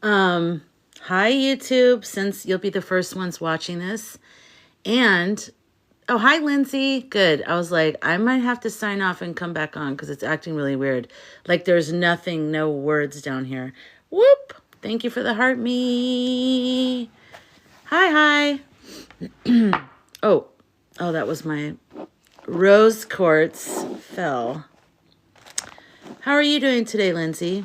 Hi YouTube, since you'll be the first ones watching this. And, oh, hi Lindsay. Good. I was like, I might have to sign off and come back on because it's acting really weird. Like there's nothing, no words down here. Whoop. Thank you for the heart me. Hi. Oh, that was my rose quartz fell. How are you doing today, Lindsay?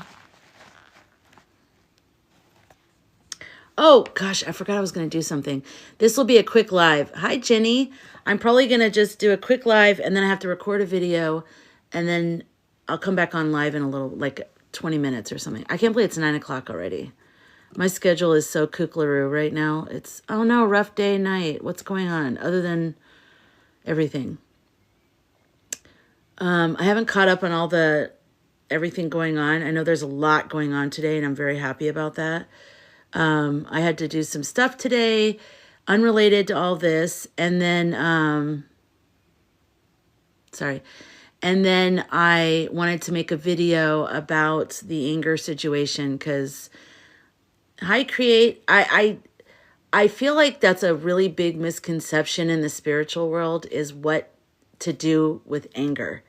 Oh, gosh, I forgot I was going to do something. This will be a quick live. Hi, Jenny. I'm probably going to just do a quick live, and then I have to record a video, and then I'll come back on live in a little, like 20 minutes or something. I can't believe it's 9 o'clock already. My schedule is so kooklaroo right now. It's, oh no, rough day, night. What's going on other than everything? I haven't caught up on all the everything going on. I know there's a lot going on today, and I'm very happy about that. I had to do some stuff today unrelated to all this. And then, And then I wanted to make a video about the anger situation because I feel like that's a really big misconception in the spiritual world is what to do with anger.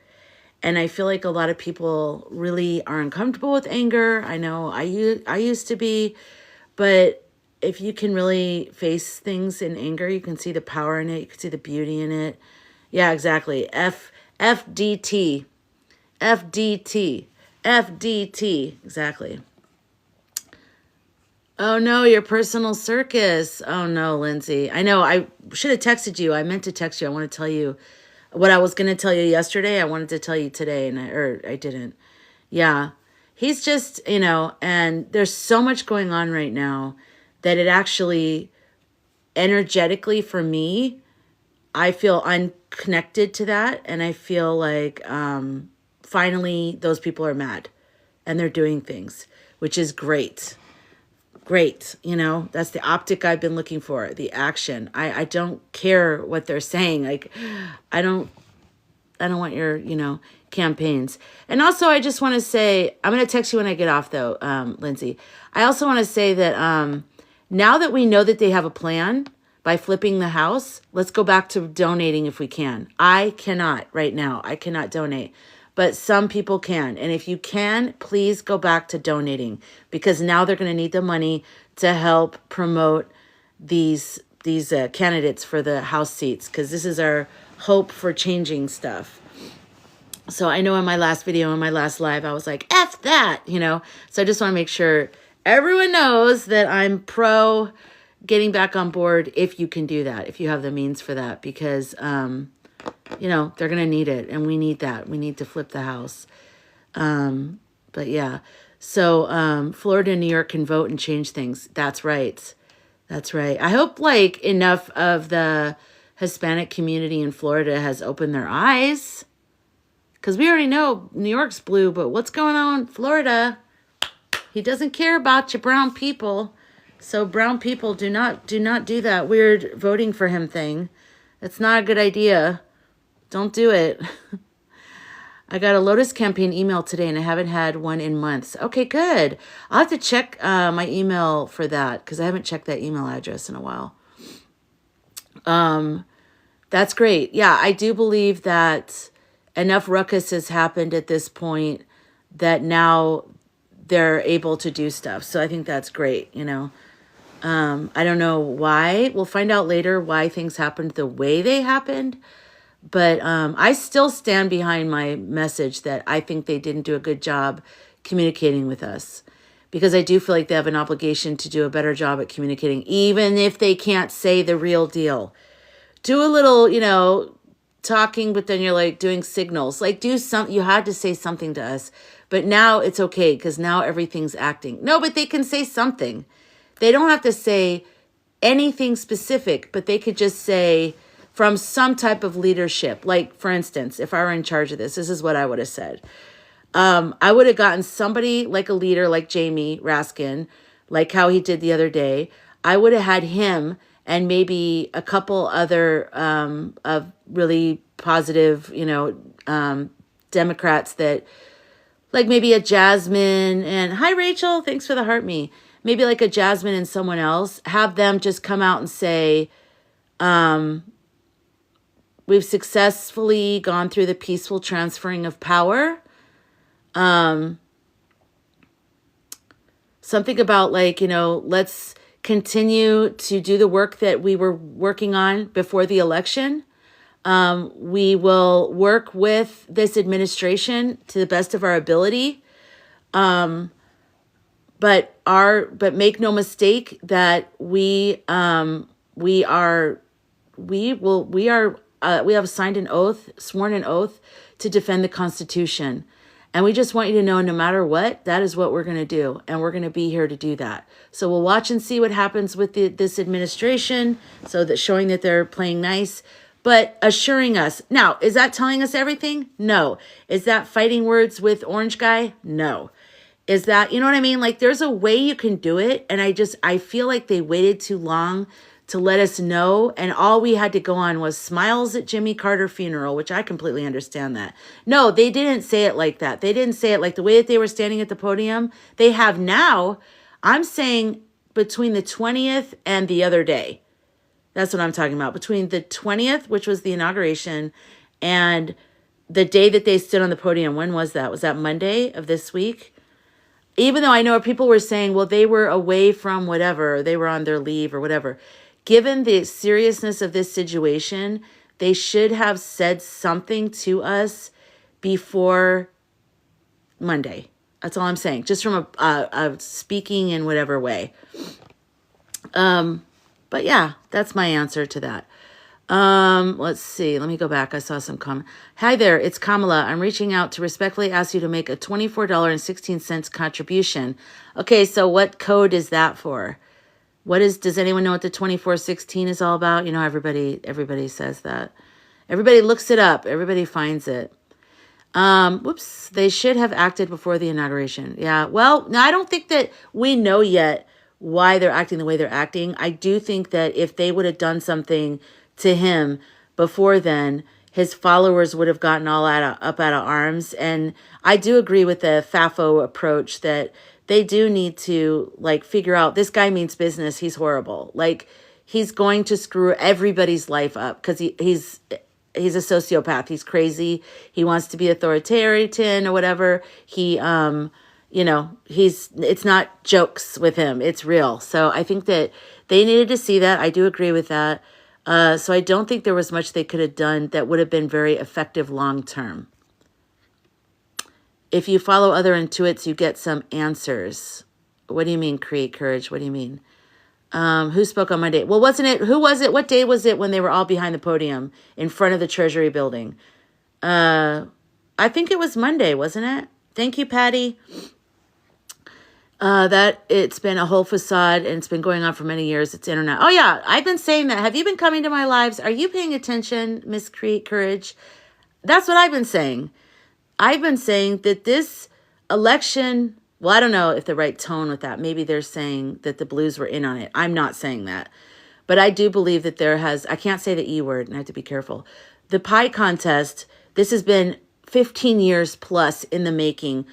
And I feel like a lot of people really are uncomfortable with anger. I know I used to be. But if you can really face things in anger, you can see the power in it. You can see the beauty in it. Yeah, exactly. FDT. FDT. FDT. Exactly. Oh, no, your personal circus. Oh, no, Lindsay. I know. I should have texted you. I meant to text you. I want to tell you what I was going to tell you yesterday. I wanted to tell you today, and I didn't. Yeah. He's just, and there's so much going on right now that it actually, energetically for me, I feel unconnected to that. And I feel like finally those people are mad and they're doing things, which is great. Great. That's the optic I've been looking for, the action. I don't care what they're saying. Like, I don't want your, campaigns. And also, I just want to say, I'm going to text you when I get off, though, Lindsay. I also want to say that now that we know that they have a plan by flipping the house, let's go back to donating if we can. I cannot right now. I cannot donate. But some people can. And if you can, please go back to donating because now they're going to need the money to help promote these candidates for the House seats because this is our hope for changing stuff. So I know in my last video, in my last live, I was like, F that, So I just want to make sure everyone knows that I'm pro getting back on board if you can do that, if you have the means for that, because, they're going to need it. And we need that. We need to flip the house. But yeah, so Florida and New York can vote and change things. That's right. That's right. I hope like enough of the Hispanic community in Florida has opened their eyes. Because we already know New York's blue, but what's going on in Florida? He doesn't care about you brown people. So brown people do not do that weird voting for him thing. It's not a good idea. Don't do it. I got a Lotus campaign email today, and I haven't had one in months. Okay, good. I'll have to check my email for that because I haven't checked that email address in a while. That's great. Yeah, I do believe that enough ruckus has happened at this point that now they're able to do stuff. So I think that's great, I don't know why. We'll find out later why things happened the way they happened. But I still stand behind my message that I think they didn't do a good job communicating with us. Because I do feel like they have an obligation to do a better job at communicating, even if they can't say the real deal. Do a little, talking, but then you're like doing signals. Like you had to say something to us. But now it's okay because now everything's acting. No, but they can say something. They don't have to say anything specific, but they could just say from some type of leadership. Like, for instance, if I were in charge of this is what I would have said. I would have gotten somebody like a leader like Jamie Raskin, like how he did the other day. I would have had him and maybe a couple other of really positive, Democrats that like maybe a Jasmine and hi Rachel, thanks for the heart me. Maybe like a Jasmine and someone else, have them just come out and say, we've successfully gone through the peaceful transferring of power. Something about like, let's continue to do the work that we were working on before the election. We will work with this administration to the best of our ability. But make no mistake that we have signed an oath, sworn an oath to defend the Constitution. And we just want you to know, no matter what, that is what we're going to do. And we're going to be here to do that. So we'll watch and see what happens with this administration. So that showing that they're playing nice, but assuring us. Now, is that telling us everything? No. Is that fighting words with Orange Guy? No. Is that, you know what I mean? Like there's a way you can do it. And I feel like they waited too long to let us know. And all we had to go on was smiles at Jimmy Carter funeral, which I completely understand that. No, they didn't say it like that. They didn't say it like the way that they were standing at the podium. They have now. I'm saying between the 20th and the other day. That's what I'm talking about. Between the 20th, which was the inauguration, and the day that they stood on the podium. When was that? Was that Monday of this week? Even though I know people were saying, well, they were away from whatever. They were on their leave or whatever. Given the seriousness of this situation, they should have said something to us before Monday. That's all I'm saying. Just from a speaking in whatever way. But yeah, that's my answer to that. Let's see. Let me go back. I saw some comment. Hi there. It's Kamala. I'm reaching out to respectfully ask you to make a $24.16 contribution. Okay. So what code is that for? Does anyone know what the 2416 is all about? Everybody says that. Everybody looks it up. Everybody finds it. Whoops. They should have acted before the inauguration. Yeah. Well, no, I don't think that we know yet why they're acting the way they're acting. I do think that if they would have done something to him before then, his followers would have gotten all up out of arms. And I do agree with the FAFO approach that they do need to figure out this guy means business. He's horrible. He's going to screw everybody's life up because he's a sociopath. He's crazy. He wants to be authoritarian or whatever. It's not jokes with him. It's real. So I think that they needed to see that. I do agree with that. So I don't think there was much they could have done that would have been very effective long term. If you follow other intuits, you get some answers. What do you mean, create courage? What do you mean? Who spoke on Monday? Well, who was it? What day was it when they were all behind the podium in front of the Treasury building? I think it was Monday, wasn't it? Thank you, Patty. That it's been a whole facade and it's been going on for many years. It's internet. Oh yeah. I've been saying that. Have you been coming to my lives? Are you paying attention, Miss Create Courage? That's what I've been saying. I've been saying that this election, well, I don't know if the right tone with that. Maybe they're saying that the Blues were in on it. I'm not saying that. But I do believe that I can't say the E word, and I have to be careful. The pie contest, this has been 15 years plus in the making.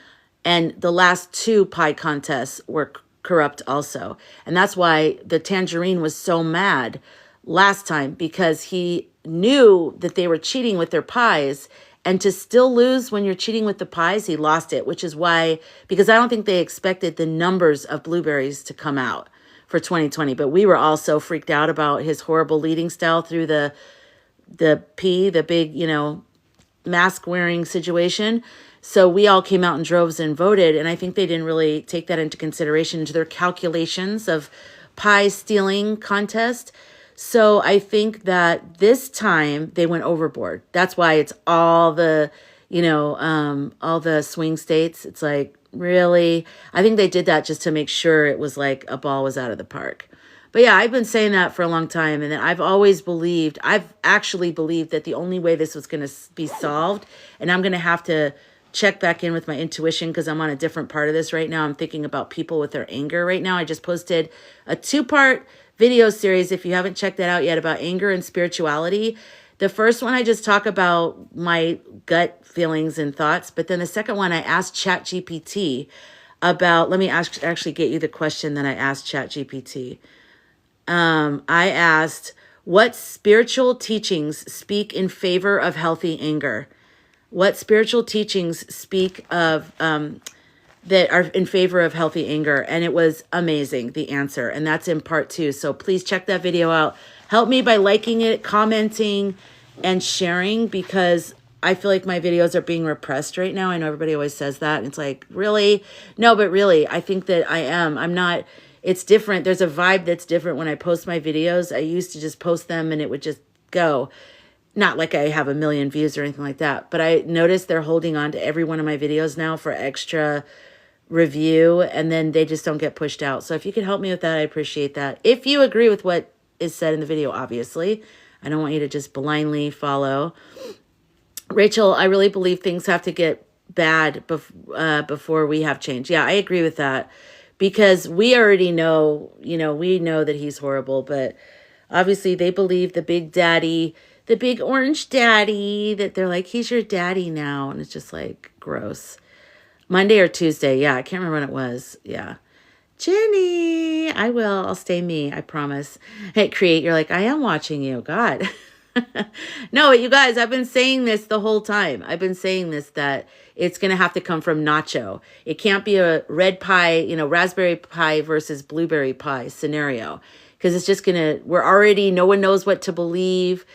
And the last two pie contests were corrupt also. And that's why the Tangerine was so mad last time, because he knew that they were cheating with their pies. And to still lose when you're cheating with the pies, he lost it, which is why, because I don't think they expected the numbers of blueberries to come out for 2020. But we were all so freaked out about his horrible leading style through the big, mask wearing situation. So we all came out in droves and voted. And I think they didn't really take that into consideration into their calculations of pie stealing contest. So I think that this time they went overboard. That's why it's all the, all the swing states. It's like, really? I think they did that just to make sure it was like a ball was out of the park. But yeah, I've been saying that for a long time. And I've actually believed that the only way this was going to be solved, and I'm going to have to check back in with my intuition because I'm on a different part of this right now. I'm thinking about people with their anger right now. I just posted a 2-part video series, if you haven't checked that out yet, about anger and spirituality. The first one, I just talk about my gut feelings and thoughts. But then the second one, I asked ChatGPT about, let me actually get you the question that I asked ChatGPT. I asked, what spiritual teachings speak in favor of healthy anger? What spiritual teachings speak of, that are in favor of healthy anger? And it was amazing, the answer. And that's in part 2. So please check that video out. Help me by liking it, commenting, and sharing, because I feel like my videos are being repressed right now. I know everybody always says that. And it's like, really? No, but really, I think that I am. I'm not. It's different. There's a vibe that's different when I post my videos. I used to just post them and it would just go. Not like I have a million views or anything like that. But I noticed they're holding on to every one of my videos now for extra review. And then they just don't get pushed out. So if you could help me with that, I appreciate that. If you agree with what is said in the video, obviously. I don't want you to just blindly follow. Rachel, I really believe things have to get bad before we have change. Yeah, I agree with that, because we already know, we know that he's horrible, but obviously they believe the big daddy, the big orange daddy, that they're like, he's your daddy now. And it's just like gross. Monday or Tuesday. Yeah, I can't remember when it was. Yeah. Jenny, I'll stay me. I promise. Hey, Create, you're like, I am watching you. God. No, you guys, I've been saying this the whole time. I've been saying this, that it's going to have to come from Nacho. It can't be a red pie, raspberry pie versus blueberry pie scenario, because it's just no one knows what to believe.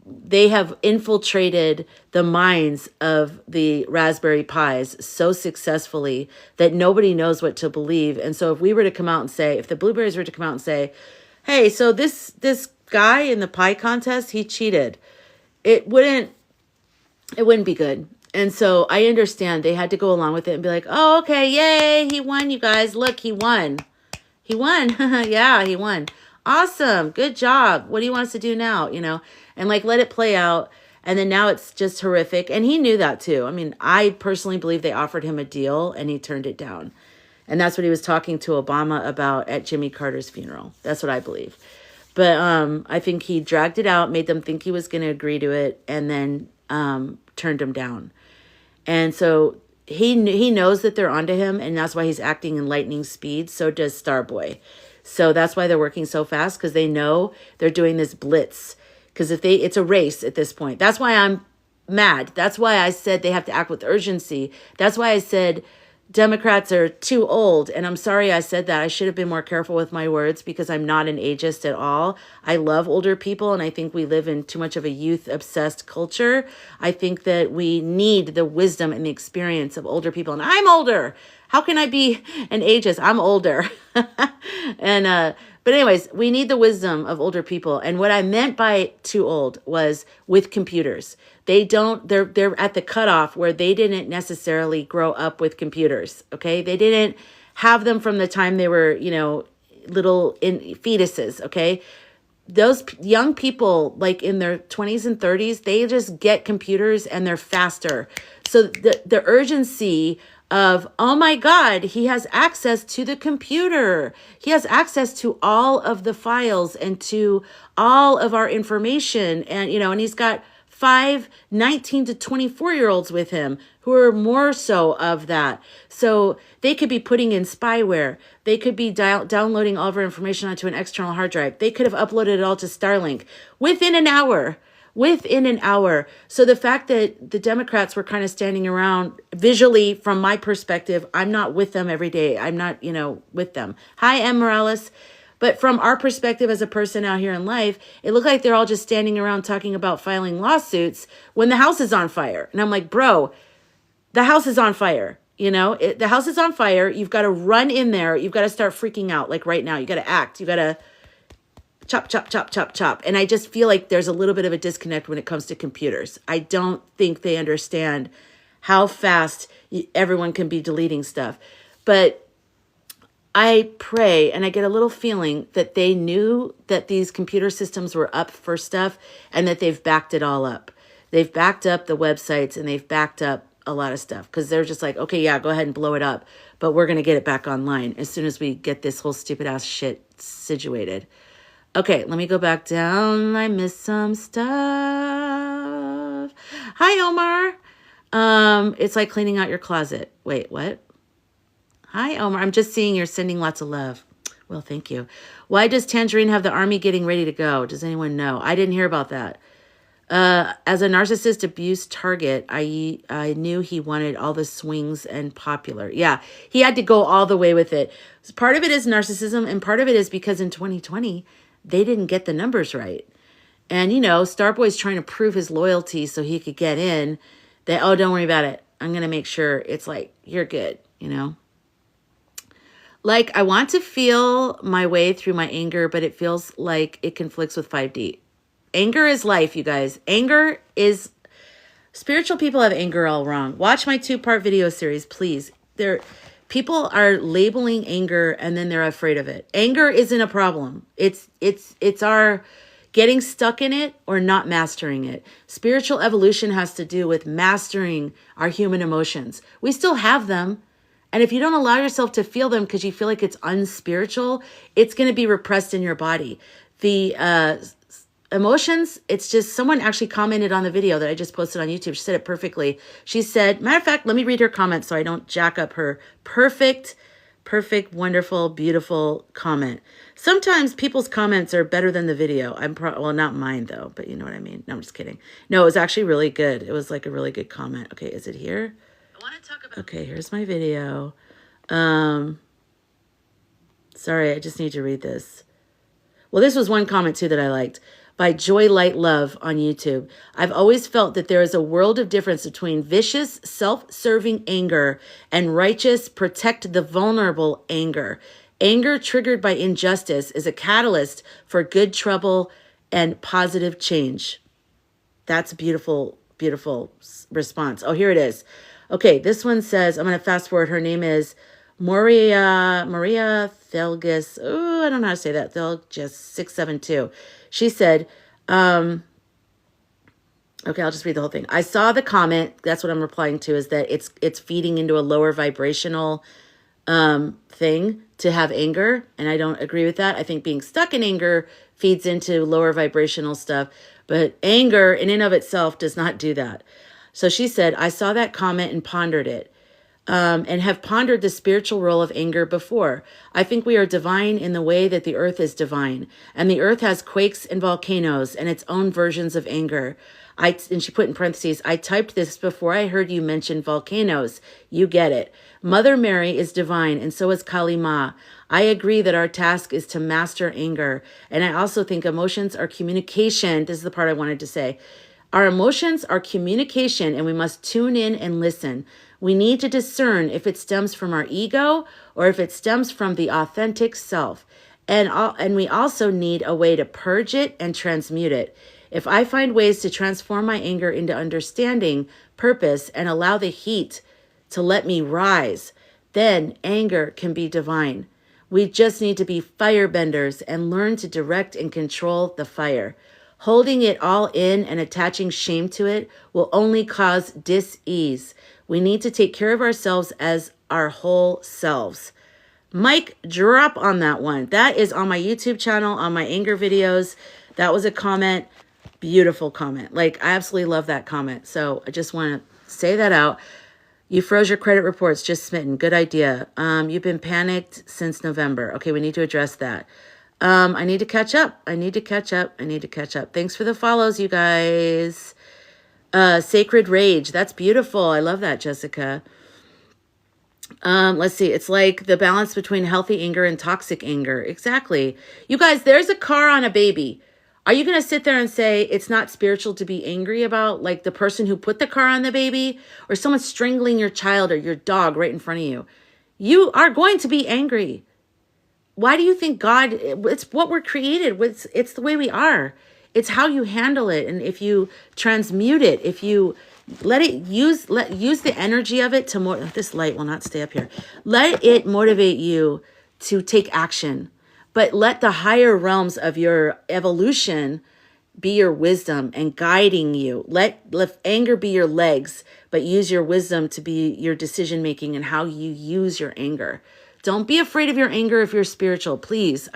They have infiltrated the minds of the raspberry pies so successfully that nobody knows what to believe. And so if the blueberries were to come out and say, hey, so this guy in the pie contest, he cheated, it wouldn't be good. And so I understand they had to go along with it and be like, oh, okay, yay, he won, you guys. Look, he won. Yeah, he won. Awesome. Good job. What do you want us to do now? And like, let it play out. And then now it's just horrific. And he knew that too. I mean, I personally believe they offered him a deal and he turned it down. And that's what he was talking to Obama about at Jimmy Carter's funeral. That's what I believe. But I think he dragged it out, made them think he was going to agree to it, and then turned him down. And so he knows that they're onto him, and that's why he's acting in lightning speed. So does Starboy. So that's why they're working so fast, because they know they're doing this blitz. Because it's a race at this point. That's why I'm mad. That's why I said they have to act with urgency. That's why I said Democrats are too old. And I'm sorry I said that. I should have been more careful with my words, because I'm not an ageist at all. I love older people, and I think we live in too much of a youth-obsessed culture. I think that we need the wisdom and the experience of older people. And I'm older. How can I be an ageist? I'm older. But anyways, we need the wisdom of older people. And what I meant by too old was with computers. They're at the cutoff where they didn't necessarily grow up with computers. Okay. They didn't have them from the time they were, little fetuses. Okay. Those young people, like in their 20s and 30s, they just get computers and they're faster. So the urgency of, oh my God, he has access to the computer. He has access to all of the files and to all of our information. And, and he's got 5 19 to 24-year-olds with him who are more so of that. So they could be putting in spyware. They could be downloading all of our information onto an external hard drive. They could have uploaded it all to Starlink within an hour. So the fact that the Democrats were kind of standing around visually, from my perspective, I'm not with them every day. I'm not, with them. Hi, M. Morales. But from our perspective as a person out here in life, it looked like they're all just standing around talking about filing lawsuits when the house is on fire. And I'm like, bro, the house is on fire. The house is on fire. You've got to run in there. You've got to start freaking out. Like right now, you got to act. You got to chop, chop, chop, chop, chop. And I just feel like there's a little bit of a disconnect when it comes to computers. I don't think they understand how fast everyone can be deleting stuff. But I pray, and I get a little feeling that they knew that these computer systems were up for stuff and that they've backed it all up. They've backed up the websites and they've backed up a lot of stuff, because they're just like, okay, yeah, go ahead and blow it up. But we're going to get it back online as soon as we get this whole stupid ass shit situated. Okay, let me go back down. I missed some stuff. Hi, Omar. It's like cleaning out your closet. Wait, what? Hi, Omar. I'm just seeing you're sending lots of love. Well, thank you. Why does Tangerine have the army getting ready to go? Does anyone know? I didn't hear about that. As a narcissist abuse target, I knew he wanted all the swings and popular. Yeah, he had to go all the way with it. So part of it is narcissism, and part of it is because in 2020, they didn't get the numbers right. And, you know, Starboy's trying to prove his loyalty so he could get in. That, oh, don't worry about it. I'm going to make sure it's like, you're good, you know? Like, I want to feel my way through my anger, but it feels like it conflicts with 5D. Anger is life, you guys. Anger is... Spiritual people have anger all wrong. Watch my 2-part video series, please. People are labeling anger and then they're afraid of it. Anger isn't a problem. It's our getting stuck in it or not mastering it. Spiritual evolution has to do with mastering our human emotions. We still have them. And if you don't allow yourself to feel them because you feel like it's unspiritual, it's going to be repressed in your body. The emotions, it's just, someone actually commented on the video that I just posted on YouTube. She said it perfectly. She said, matter of fact, let me read her comment so I don't jack up her perfect, wonderful, beautiful comment. Sometimes people's comments are better than the video. Well, not mine though, but you know what I mean. No, I'm just kidding. No, it was actually really good. It was like a really good comment. Okay, is it here? I want to talk about... Okay, here's my video. Sorry, I just need to read this. Well, this was one comment too that I liked. By Joy Light Love on YouTube. I've always felt that there is a world of difference between vicious, self-serving anger and righteous, protect the vulnerable anger. Anger triggered by injustice is a catalyst for good trouble and positive change. That's a beautiful, beautiful response. Oh, here it is. Okay, this one says, I'm going to fast forward. Her name is Maria Thelgis. Oh, I don't know how to say that. Thelgis 672. She said, okay, I'll just read the whole thing. I saw the comment. That's what I'm replying to, is that it's feeding into a lower vibrational thing to have anger. And I don't agree with that. I think being stuck in anger feeds into lower vibrational stuff. But anger in and of itself does not do that. So she said, I saw that comment and pondered it. And have pondered the spiritual role of anger before. I think we are divine in the way that the earth is divine. And the earth has quakes and volcanoes and its own versions of anger. And she put in parentheses, I typed this before I heard you mention volcanoes. You get it. Mother Mary is divine, and so is Kali Ma. I agree that our task is to master anger. And I also think emotions are communication. This is the part I wanted to say. Our emotions are communication, and we must tune in and listen. We need to discern if it stems from our ego or if it stems from the authentic self. And we also need a way to purge it and transmute it. If I find ways to transform my anger into understanding, purpose, and allow the heat to let me rise, then anger can be divine. We just need to be firebenders and learn to direct and control the fire. Holding it all in and attaching shame to it will only cause dis-ease. We need to take care of ourselves as our whole selves. Mic drop on that one. That is on my YouTube channel, on my anger videos. That was a comment. Beautiful comment. Like, I absolutely love that comment. So I just want to say that out. You froze your credit reports, just smitten. Good idea. You've been panicked since November. Okay, we need to address that. I need to catch up. I need to catch up. Thanks for the follows, you guys. Sacred Rage. That's beautiful. I love that, Jessica. Let's see. It's like the balance between healthy anger and toxic anger. Exactly. You guys, there's a car on a baby. Are you going to sit there and say it's not spiritual to be angry about, like, the person who put the car on the baby, or someone strangling your child or your dog right in front of you? You are going to be angry. Why do you think God, it's what we're created with. It's the way we are. It's how you handle it. And if you transmute it, if you let it use the energy of it to more, this light will not stay up here. Let it motivate you to take action, but let the higher realms of your evolution be your wisdom and guiding you. Let anger be your legs, but use your wisdom to be your decision-making and how you use your anger. Don't be afraid of your anger if you're spiritual, please.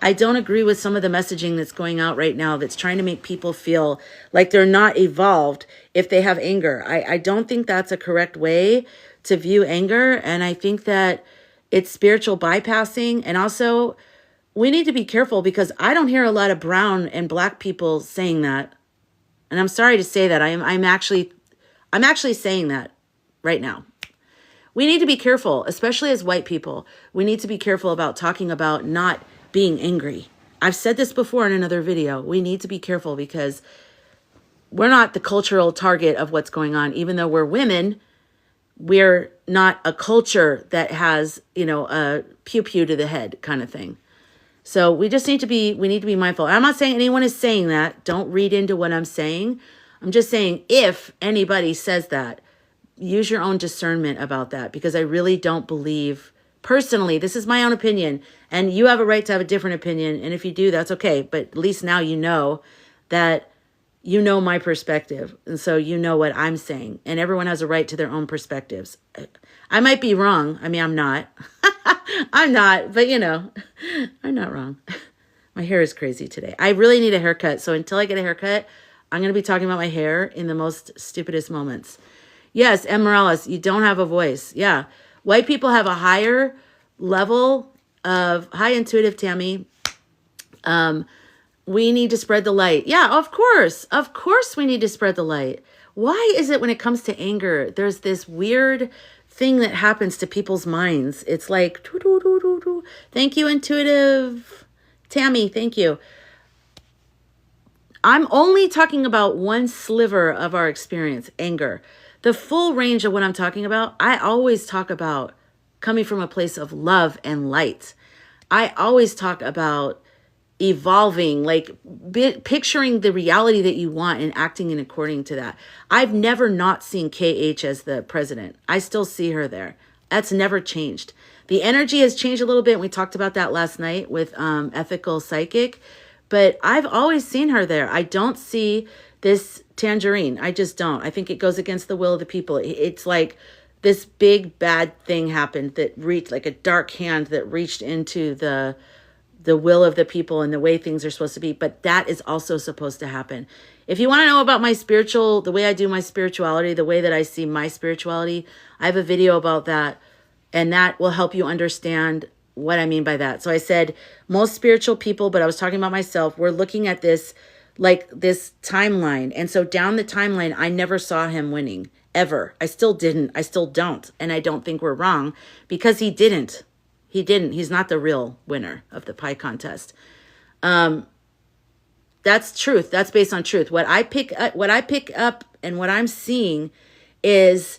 I don't agree with some of the messaging that's going out right now that's trying to make people feel like they're not evolved if they have anger. I don't think that's a correct way to view anger. And I think that it's spiritual bypassing. And also, we need to be careful because I don't hear a lot of brown and black people saying that. And I'm sorry to say that. I'm actually saying that right now. We need to be careful, especially as white people. We need to be careful about talking about not being angry. I've said this before in another video. We need to be careful because we're not the cultural target of what's going on. Even though we're women, we're not a culture that has, a pew-pew to the head kind of thing. So we need to be mindful. I'm not saying anyone is saying that. Don't read into what I'm saying. I'm just saying if anybody says that, use your own discernment about that, because I really don't believe, personally, this is my own opinion, and you have a right to have a different opinion, and if you do, that's okay, but at least now you know that you know my perspective, and so you know what I'm saying, and everyone has a right to their own perspectives. I might be wrong. I mean, I'm not. I'm not, but I'm not wrong. My hair is crazy today. I really need a haircut, so until I get a haircut, I'm going to be talking about my hair in the most stupidest moments. Yes, M. Morales, you don't have a voice. Yeah. White people have a higher level of high intuitive, Tammy. We need to spread the light. Yeah, of course. Of course we need to spread the light. Why is it when it comes to anger, there's this weird thing that happens to people's minds? It's like, thank you, intuitive. Tammy, thank you. I'm only talking about one sliver of our experience, anger. The full range of what I'm talking about, I always talk about coming from a place of love and light. I always talk about evolving, like picturing the reality that you want and acting in according to that. I've never not seen KH as the president. I still see her there. That's never changed. The energy has changed a little bit. We talked about that last night with Ethical Psychic, but I've always seen her there. I don't see this tangerine. I just don't. I think it goes against the will of the people. It's like this big bad thing happened that reached, like a dark hand that reached into the will of the people and the way things are supposed to be. But that is also supposed to happen. If you want to know about the way I do my spirituality, the way that I see my spirituality, I have a video about that, and that will help you understand what I mean by that. So I said most spiritual people, but I was talking about myself. We're looking at this like this timeline. And so down the timeline, I never saw him winning ever. I still didn't. I still don't. And I don't think we're wrong because he didn't. He didn't. He's not the real winner of the pie contest. That's truth. That's based on truth. What I pick up and what I'm seeing is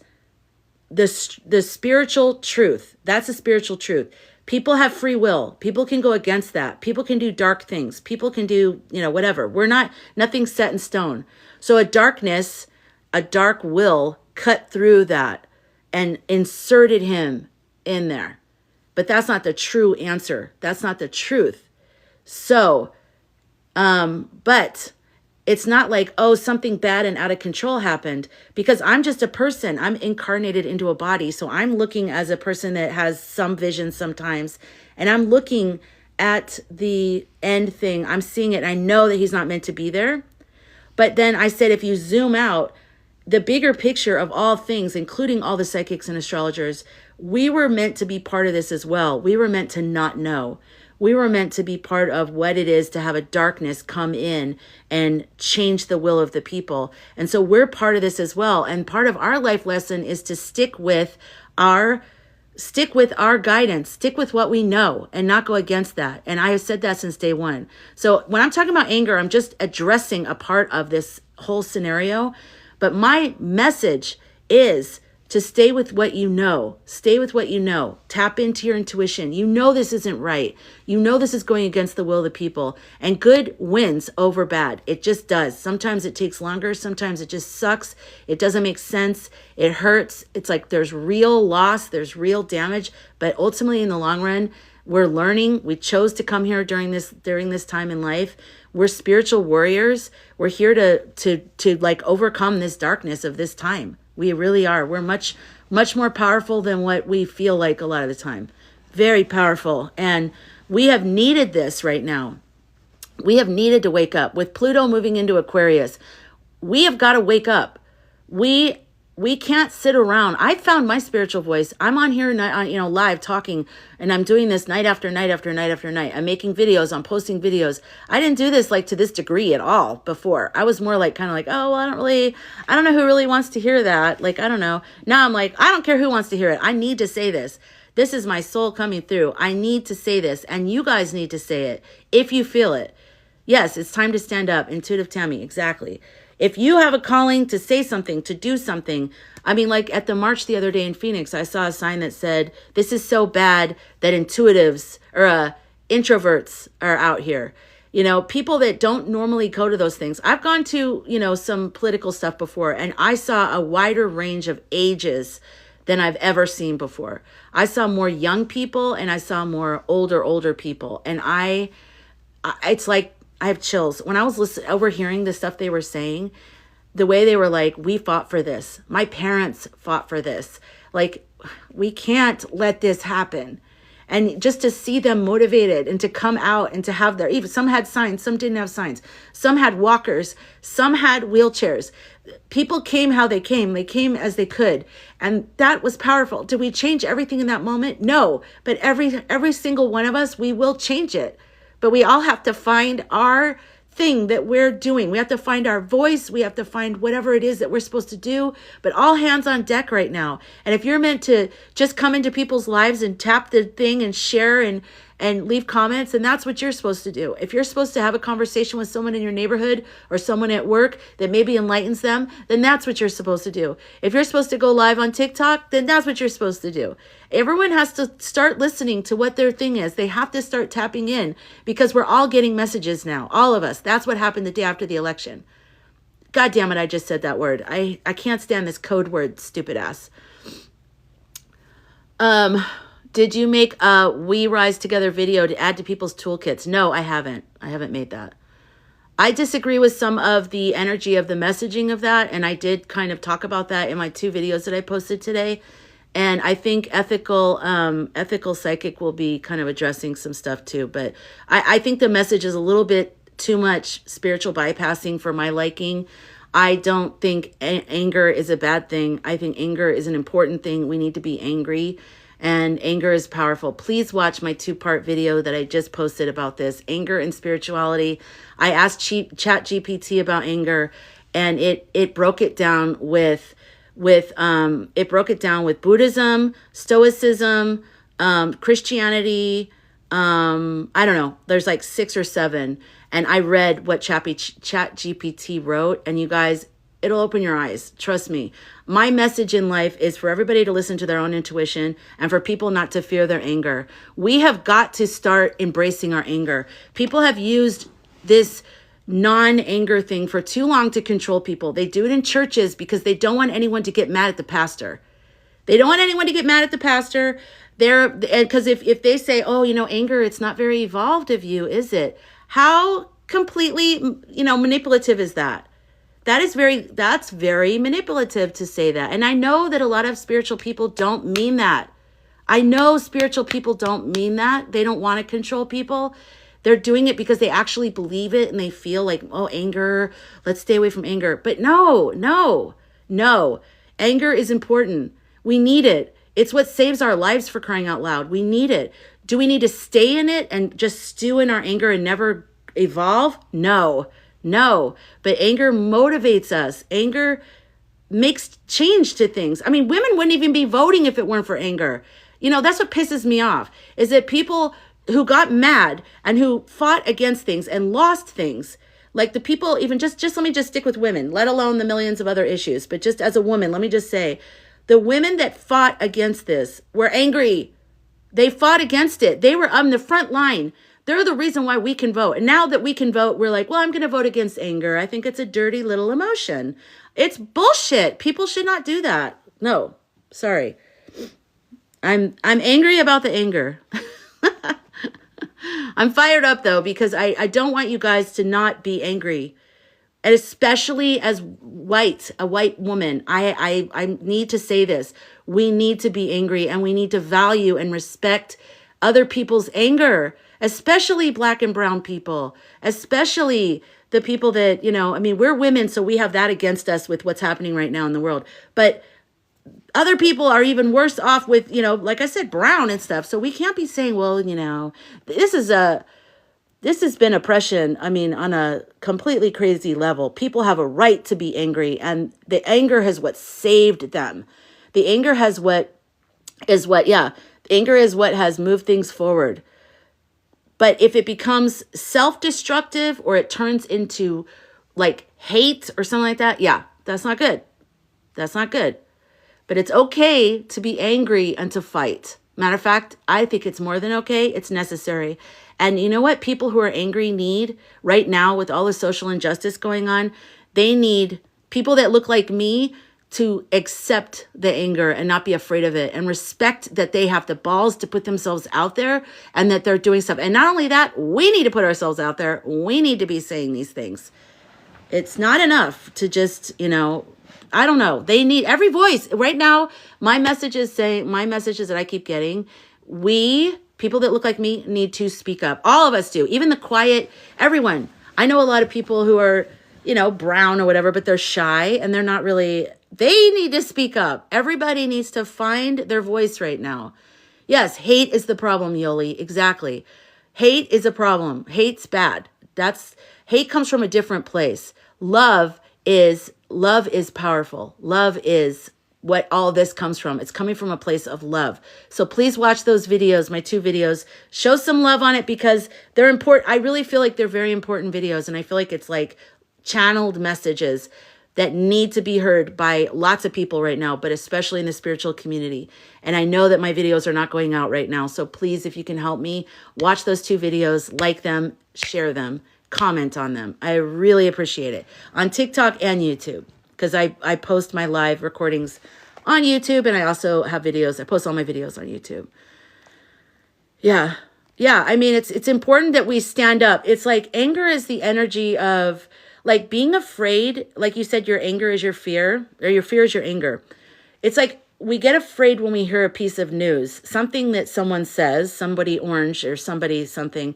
the spiritual truth. That's a spiritual truth. People have free will. People can go against that. People can do dark things. People can do, whatever. Nothing's set in stone. So a dark will cut through that and inserted him in there. But that's not the true answer. That's not the truth. So, but it's not like, oh, something bad and out of control happened, because I'm just a person. I'm incarnated into a body. So I'm looking as a person that has some vision sometimes, and I'm looking at the end thing. I'm seeing it. And I know that he's not meant to be there. But then I said, if you zoom out, the bigger picture of all things, including all the psychics and astrologers, we were meant to be part of this as well. We were meant to not know. We were meant to be part of what it is to have a darkness come in and change the will of the people. And so we're part of this as well. And part of our life lesson is to stick with our guidance, stick with what we know and not go against that. And I have said that since day one. So when I'm talking about anger, I'm just addressing a part of this whole scenario. But my message is to stay with what you know. Stay with what you know. Tap into your intuition. You know this isn't right. You know this is going against the will of the people. And good wins over bad. It just does. Sometimes it takes longer. Sometimes it just sucks. It doesn't make sense. It hurts. It's like there's real loss. There's real damage. But ultimately, in the long run, we're learning. We chose to come here during this time in life. We're spiritual warriors. We're here to like overcome this darkness of this time. We really are. We're much, much more powerful than what we feel like a lot of the time. Very powerful. And We have needed this right now. We have needed to wake up. With Pluto moving into Aquarius, we have got to wake up. We can't sit around. I found my spiritual voice. I'm on here, live talking, and I'm doing this night after night after night after night. I'm making videos. I'm posting videos. I didn't do this like to this degree at all before. I was more like kind of like, oh, well, I don't know who really wants to hear that. Like, I don't know. Now I'm like, I don't care who wants to hear it. I need to say this. This is my soul coming through. I need to say this, and you guys need to say it if you feel it. Yes, it's time to stand up. Intuitive Tammy, exactly. If you have a calling to say something, to do something, I mean, like at the march the other day in Phoenix, I saw a sign that said, this is so bad that intuitives or introverts are out here. People that don't normally go to those things. I've gone to, some political stuff before, and I saw a wider range of ages than I've ever seen before. I saw more young people and I saw more older people. And it's like, I have chills. When I was overhearing the stuff they were saying, the way they were like, we fought for this. My parents fought for this. Like, we can't let this happen. And just to see them motivated and to come out and to have even some had signs, some didn't have signs. Some had walkers, some had wheelchairs. People came how they came. They came as they could. And that was powerful. Did we change everything in that moment? No. But every single one of us, we will change it. But we all have to find our thing that we're doing. We have to find our voice. We have to find whatever it is that we're supposed to do. But all hands on deck right now. And if you're meant to just come into people's lives and tap the thing and share and leave comments, and that's what you're supposed to do. If you're supposed to have a conversation with someone in your neighborhood or someone at work that maybe enlightens them, then that's what you're supposed to do. If you're supposed to go live on TikTok, then that's what you're supposed to do. Everyone has to start listening to what their thing is. They have to start tapping in because we're all getting messages now. All of us. That's what happened the day after the election. God damn it, I just said that word. I can't stand this code word, stupid ass. Did you make a We Rise Together video to add to people's toolkits? No, I haven't. I haven't made that. I disagree with some of the energy of the messaging of that, and I did kind of talk about that in my 2 videos that I posted today. And I think ethical psychic will be kind of addressing some stuff too. But I think the message is a little bit too much spiritual bypassing for my liking. I don't think anger is a bad thing. I think anger is an important thing. We need to be angry. And anger is powerful. Please watch my 2-part video that I just posted about this, anger and spirituality. I asked ChatGPT about anger, and it broke it down with Buddhism, Stoicism, Christianity. I don't know. There's like 6 or 7, and I read what ChatGPT wrote, and you guys, it'll open your eyes. Trust me. My message in life is for everybody to listen to their own intuition and for people not to fear their anger. We have got to start embracing our anger. People have used this non-anger thing for too long to control people. They do it in churches because they don't want anyone to get mad at the pastor. They don't want anyone to get mad at the pastor. Because if they say, oh, anger, it's not very evolved of you, is it? How completely, manipulative is that? That's very manipulative to say that. And I know that a lot of spiritual people don't mean that. I know spiritual people don't mean that. They don't want to control people. They're doing it because they actually believe it and they feel like, oh, anger, let's stay away from anger. But no. Anger is important. We need it. It's what saves our lives, for crying out loud. We need it. Do we need to stay in it and just stew in our anger and never evolve? No. But anger motivates us. Anger makes change to things. I mean, women wouldn't even be voting if it weren't for anger. That's what pisses me off, is that people who got mad and who fought against things and lost things, like the people, even just let me just stick with women, let alone the millions of other issues. But just as a woman, let me just say, the women that fought against this were angry. They fought against it. They were on the front line. They're the reason why we can vote. And now that we can vote, we're like, well, I'm going to vote against anger. I think it's a dirty little emotion. It's bullshit. People should not do that. No, sorry. I'm angry about the anger. I'm fired up though, because I don't want you guys to not be angry. And especially as a white woman, I need to say this. We need to be angry, and we need to value and respect other people's anger, especially Black and brown people, especially the people that, I mean, we're women, so we have that against us with what's happening right now in the world. But other people are even worse off with, like I said, brown and stuff. So we can't be saying, well, this has been oppression. I mean, on a completely crazy level. People have a right to be angry, and the anger is what saved them. The anger anger is what has moved things forward. But if it becomes self-destructive or it turns into like hate or something like that, yeah, that's not good. That's not good. But it's okay to be angry and to fight. Matter of fact, I think it's more than okay. It's necessary. And you know what people who are angry need right now with all the social injustice going on? They need people that look like me to accept the anger and not be afraid of it and respect that they have the balls to put themselves out there and that they're doing stuff. And not only that, we need to put ourselves out there. We need to be saying these things. It's not enough to just, I don't know. They need every voice. Right now, my messages that I keep getting, people that look like me, need to speak up. All of us do. Even the quiet, everyone. I know a lot of people who are, brown or whatever, but they're shy and they're not really, they need to speak up. Everybody needs to find their voice right now. Yes, hate is the problem, Yoli. Exactly. Hate is a problem. Hate's bad. Hate comes from a different place. Love is powerful. Love is what all this comes from. It's coming from a place of love. So please watch those videos, my 2 videos. Show some love on it because they're important. I really feel like they're very important videos. And I feel like it's like channeled messages that need to be heard by lots of people right now, but especially in the spiritual community. And I know that my videos are not going out right now. So please, if you can help me, watch those 2 videos, like them, share them, comment on them. I really appreciate it. On TikTok and YouTube, because I post my live recordings on YouTube, and I also have videos. I post all my videos on YouTube. Yeah. I mean, it's important that we stand up. It's like anger is the energy of like being afraid. Like you said, your anger is your fear, or your fear is your anger. It's like we get afraid when we hear a piece of news, something that someone says, somebody orange or somebody something.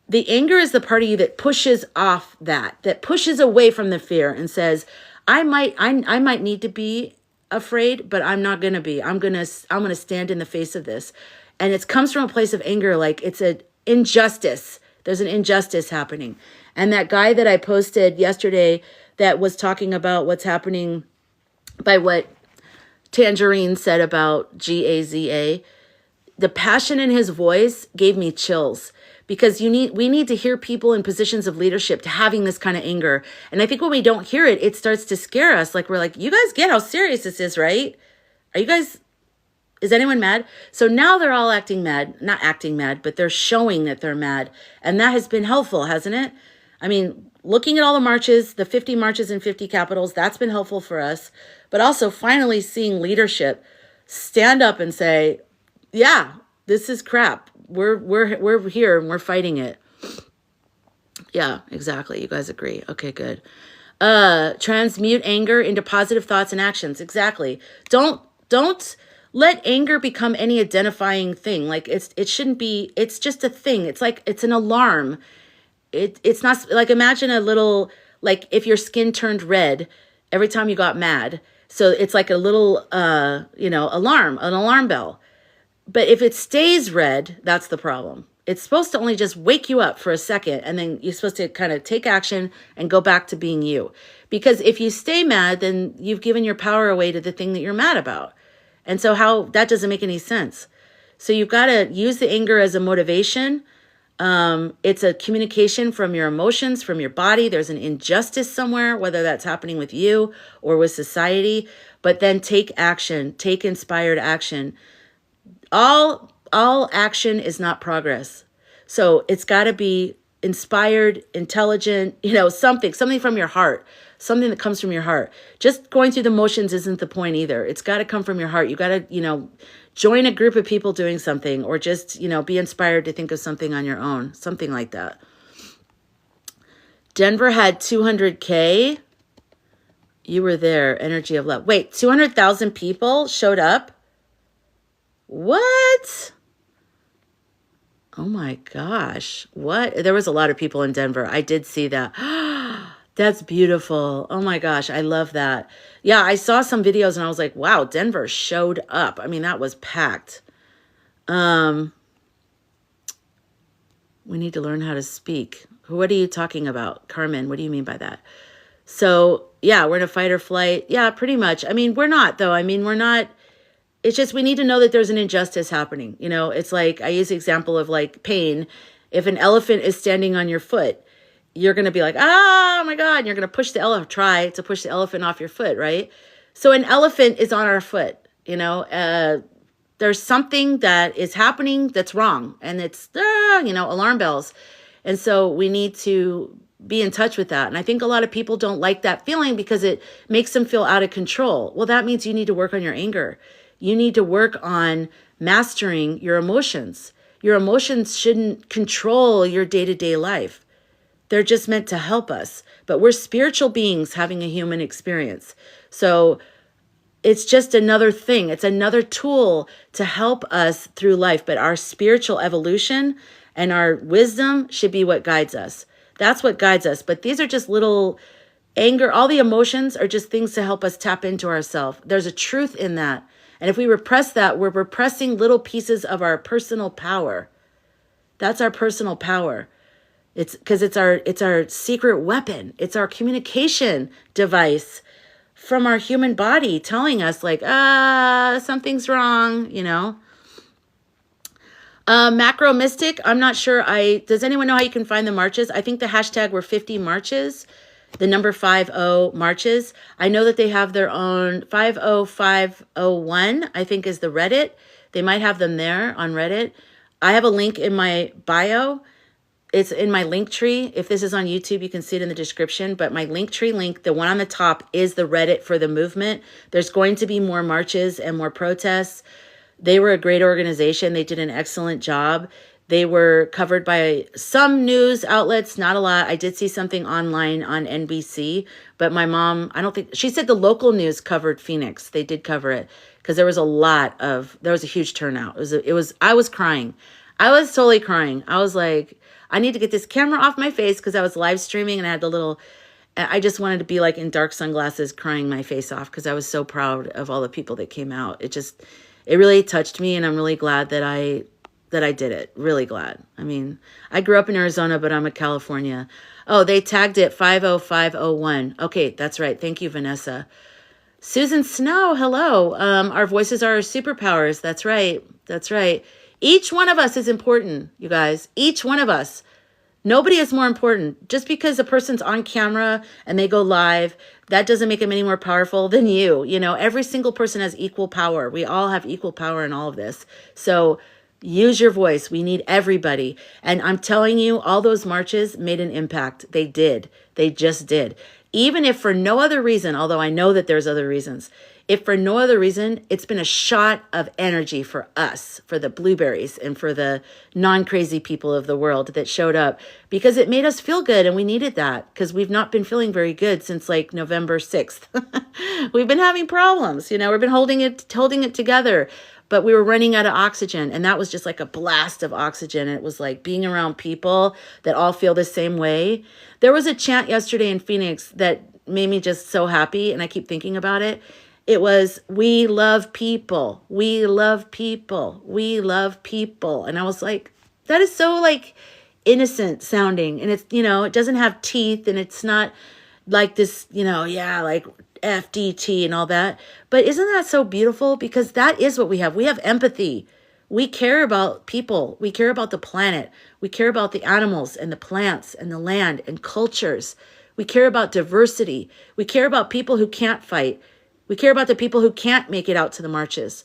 The anger is the part of you that pushes off that pushes away from the fear and says, I might need to be afraid, but I'm not going to be. I'm going to stand in the face of this. And it comes from a place of anger, like it's an injustice. There's an injustice happening. And that guy that I posted yesterday that was talking about what's happening by what Tangerine said about GAZA, the passion in his voice gave me chills. Because we need to hear people in positions of leadership to having this kind of anger. And I think when we don't hear it, it starts to scare us. Like, we're like, you guys get how serious this is, right? Is anyone mad? So now they're all acting mad, not acting mad, but they're showing that they're mad. And that has been helpful, hasn't it? I mean, looking at all the marches, the 50 marches in 50 capitals, that's been helpful for us. But also finally seeing leadership stand up and say, yeah, this is crap. We're here and we're fighting it. Yeah, exactly. You guys agree. Okay, good. Transmute anger into positive thoughts and actions. Exactly. Don't let anger become any identifying thing. Like it shouldn't be, it's just a thing. It's like, it's an alarm. It's not like, imagine a little, like if your skin turned red every time you got mad. So it's like a little, alarm, an alarm bell. But if it stays red, that's the problem. It's supposed to only just wake you up for a second, and then you're supposed to kind of take action and go back to being you. Because if you stay mad, then you've given your power away to the thing that you're mad about. And so that doesn't make any sense. So you've got to use the anger as a motivation. It's a communication from your emotions, from your body. There's an injustice somewhere, whether that's happening with you or with society. But then take action, take inspired action. All action is not progress. So it's got to be inspired, intelligent, something from your heart, something that comes from your heart. Just going through the motions isn't the point either. It's got to come from your heart. You got to, join a group of people doing something, or just, be inspired to think of something on your own, something like that. Denver had 200K. You were there. Energy of love. Wait, 200,000 people showed up? What? Oh my gosh. What? There was a lot of people in Denver. I did see that. That's beautiful. Oh my gosh. I love that. Yeah, I saw some videos and I was like, wow, Denver showed up. I mean, that was packed. Um, we need to learn how to speak. What are you talking about? Carmen, what do you mean by that? So, yeah, we're in a fight or flight. Yeah, pretty much. I mean, we're not, though. I mean, we're not. It's just we need to know that there's an injustice happening. You know, it's like I use the example of like pain. If an elephant is standing on your foot, you're going to be like, oh my God. And you're going to push the elephant, try to push the elephant off your foot, right? So an elephant is on our foot, you know. There's something that is happening that's wrong. And it's, you know, alarm bells. And so we need to be in touch with that. And I think a lot of people don't like that feeling because it makes them feel out of control. Well, that means you need to work on your anger. You need to work on mastering your emotions. Your emotions shouldn't control your day-to-day life. They're just meant to help us. But we're spiritual beings having a human experience. So it's just another thing. It's another tool to help us through life. But our spiritual evolution and our wisdom should be what guides us. That's what guides us. But these are just little anger. All the emotions are just things to help us tap into ourselves. There's a truth in that. And if we repress that, we're repressing little pieces of our personal power. That's our personal power. It's because it's our secret weapon. It's our communication device from our human body telling us like, something's wrong, you know. Macro Mystic, I'm not sure. Does anyone know how you can find the marches? I think the hashtag were 50 marches, the number 50 marches. I know that they have their own 50501, I think is the Reddit. They might have them there on Reddit. I have a link in my bio. It's in my Linktree. If this is on YouTube, you can see it in the description. But my Linktree link, the one on the top, is the Reddit for the movement. There's going to be more marches and more protests. They were a great organization. They did an excellent job. They were covered by some news outlets, not a lot. I did see something online on NBC, but my mom, I don't think, she said the local news covered Phoenix. They did cover it because there was a huge turnout. I was crying. I was totally crying. I was like, I need to get this camera off my face because I was live streaming and I had I just wanted to be like in dark sunglasses crying my face off because I was so proud of all the people that came out. It really touched me and I'm really glad that I did it. Really glad. I mean, I grew up in Arizona, but I'm a California. Oh, they tagged it 50501. Okay, that's right. Thank you, Vanessa. Susan Snow, hello. Our voices are our superpowers. That's right. That's right. Each one of us is important, you guys. Each one of us. Nobody is more important. Just because a person's on camera and they go live, that doesn't make them any more powerful than you. You know, every single person has equal power. We all have equal power in all of this. So use your voice. We need everybody. And I'm telling you, all those marches made an impact. They did. They just did. Even if for no other reason, although I know that there's other reasons, if for no other reason, it's been a shot of energy for us, for the blueberries and for the non-crazy people of the world that showed up because it made us feel good. And we needed that because we've not been feeling very good since like November 6th. We've been having problems, you know, we've been holding it together, but we were running out of oxygen. And that was just like a blast of oxygen. And it was like being around people that all feel the same way. There was a chant yesterday in Phoenix that made me just so happy. And I keep thinking about it. It was, we love people, we love people, we love people. And I was like, that is so like innocent sounding. And it's, you know, it doesn't have teeth and it's not like this, you know, yeah, like FDT and all that. But isn't that so beautiful? Because that is what we have. We have empathy. We care about people. We care about the planet. We care about the animals and the plants and the land and cultures. We care about diversity. We care about people who can't fight. We care about the people who can't make it out to the marches.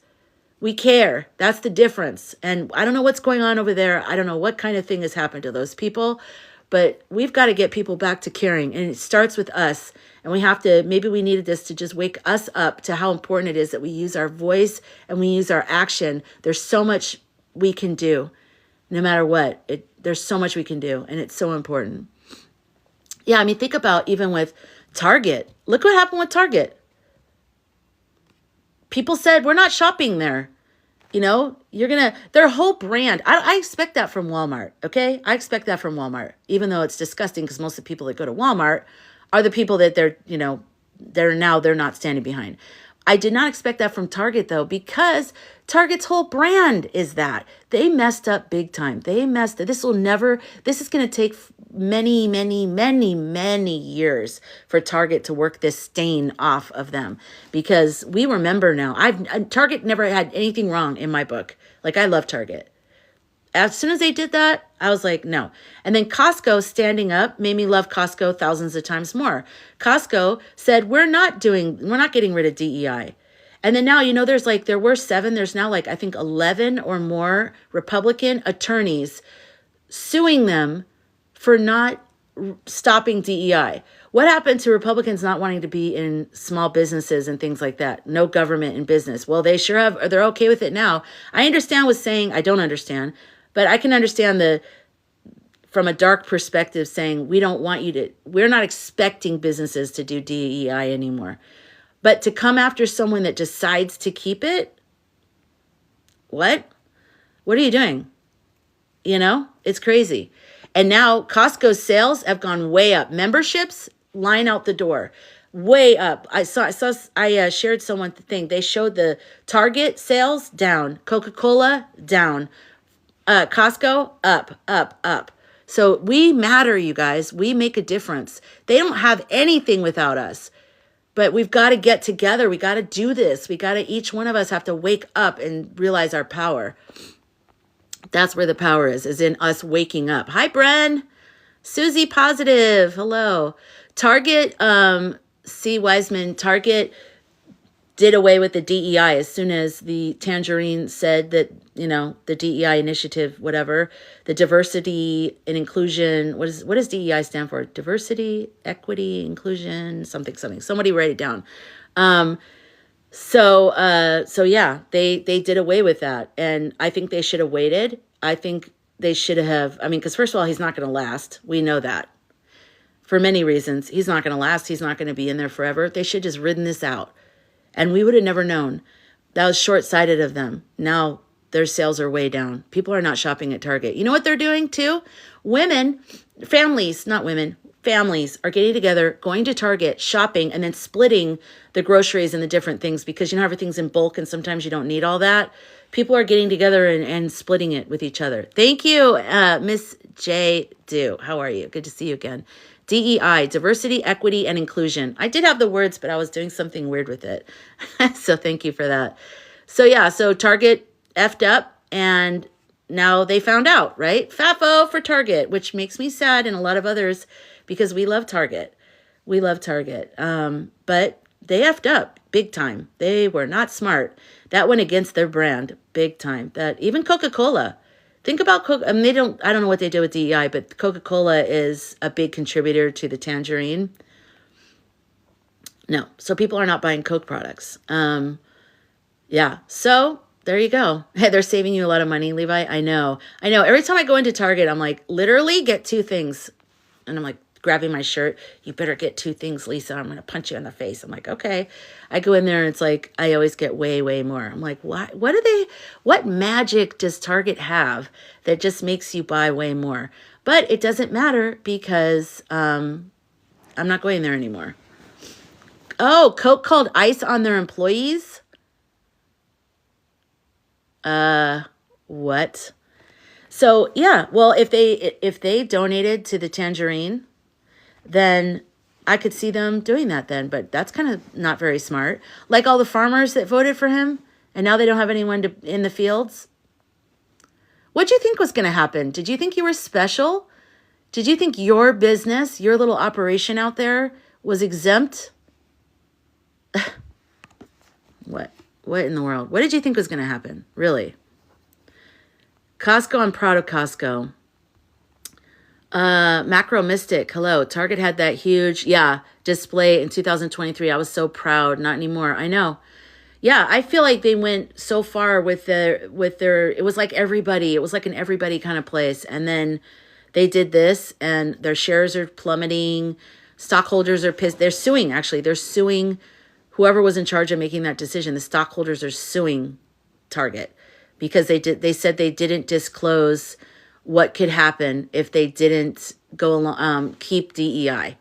We care. That's the difference. And I don't know what's going on over there. I don't know what kind of thing has happened to those people, but we've got to get people back to caring. And it starts with us. And we have to, maybe we needed this to just wake us up to how important it is that we use our voice and we use our action. There's so much we can do no matter what. There's so much we can do. And it's so important. Yeah, I mean, think about even with Target. Look what happened with Target. People said, we're not shopping there. You know, their whole brand. I expect that from Walmart. Okay. I expect that from Walmart, even though it's disgusting because most of the people that go to Walmart are the people that they're not standing behind. I did not expect that from Target though, because Target's whole brand is that. They messed up big time. This is going to take many, many, many, many years for Target to work this stain off of them, because we remember now, Target never had anything wrong in my book. Like, I love Target. As soon as they did that, I was like, no. And then Costco standing up made me love Costco thousands of times more. Costco said, we're not getting rid of DEI. And then now, there were 7, there's now I think 11 or more Republican attorneys suing them for not stopping DEI. What happened to Republicans not wanting to be in small businesses and things like that? No government in business. Well, they sure have, they're okay with it now. I understand what's saying, I don't understand. But I can understand from a dark perspective, saying we're not expecting businesses to do DEI anymore. But to come after someone that decides to keep it, what are you doing? It's crazy. And now Costco's sales have gone way up. Memberships line out the door, way up. I shared someone the thing. They showed the Target sales down, Coca-Cola down. Costco, up, up, up. So we matter, you guys. We make a difference. They don't have anything without us. But we've got to get together. We got to do this. Each one of us have to wake up and realize our power. That's where the power is in us waking up. Hi, Bren. Susie Positive. Hello. Target, C. Wiseman, Target did away with the DEI as soon as the Tangerine said that, the DEI initiative, whatever, the diversity and inclusion, what does DEI stand for? Diversity, equity, inclusion, something. Somebody write it down. So yeah, they did away with that. And I think they should have waited. I think they should have, because first of all, he's not going to last. We know that. For many reasons, he's not going to last. He's not going to be in there forever. They should just ridden this out. And we would have never known. That was short-sighted of them. Now their sales are way down. People are not shopping at Target. You know what they're doing too? Families are getting together, going to Target, shopping, and then splitting the groceries and the different things, because everything's in bulk and sometimes you don't need all that. People are getting together and splitting it with each other. Thank you, Miss J. Do. How are you? Good to see you again. DEI, diversity, equity, and inclusion. I did have the words, but I was doing something weird with it. So thank you for that. So Target effed up, and now they found out, right? FAFO for Target, which makes me sad, and a lot of others, because we love Target. We love Target. But they effed up big time. They were not smart. That went against their brand big time. That even Coca-Cola. Think about Coca. I don't know what they do with DEI, but Coca-Cola is a big contributor to the Tangerine. No, so people are not buying Coke products. Yeah, so there you go. Hey, they're saving you a lot of money, Levi. I know. Every time I go into Target, I'm like, literally get 2 things. And I'm like, grabbing my shirt. You better get 2 things, Lisa. I'm going to punch you in the face. I'm like, okay. I go in there and it's like, I always get way, way more. I'm like, what magic does Target have that just makes you buy way more? But it doesn't matter because I'm not going there anymore. Oh, Coke called ICE on their employees? What? So yeah, well, if they donated to the Tangerine, then I could see them doing that then, but that's kind of not very smart. Like all the farmers that voted for him, and now they don't have anyone in the fields. What do you think was going to happen? Did you think you were special? Did you think your business, your little operation out there was exempt? What in the world? What did you think was going to happen? Really? Costco, I'm proud of Costco. Macro Mystic, hello. Target had that huge, display in 2023. I was so proud. Not anymore. I know. Yeah, I feel like they went so far with their, it was like everybody. It was like an everybody kind of place. And then they did this and their shares are plummeting. Stockholders are pissed. They're suing, actually. They're suing whoever was in charge of making that decision. The stockholders are suing Target because they said they didn't disclose what could happen if they didn't go along, keep DEI,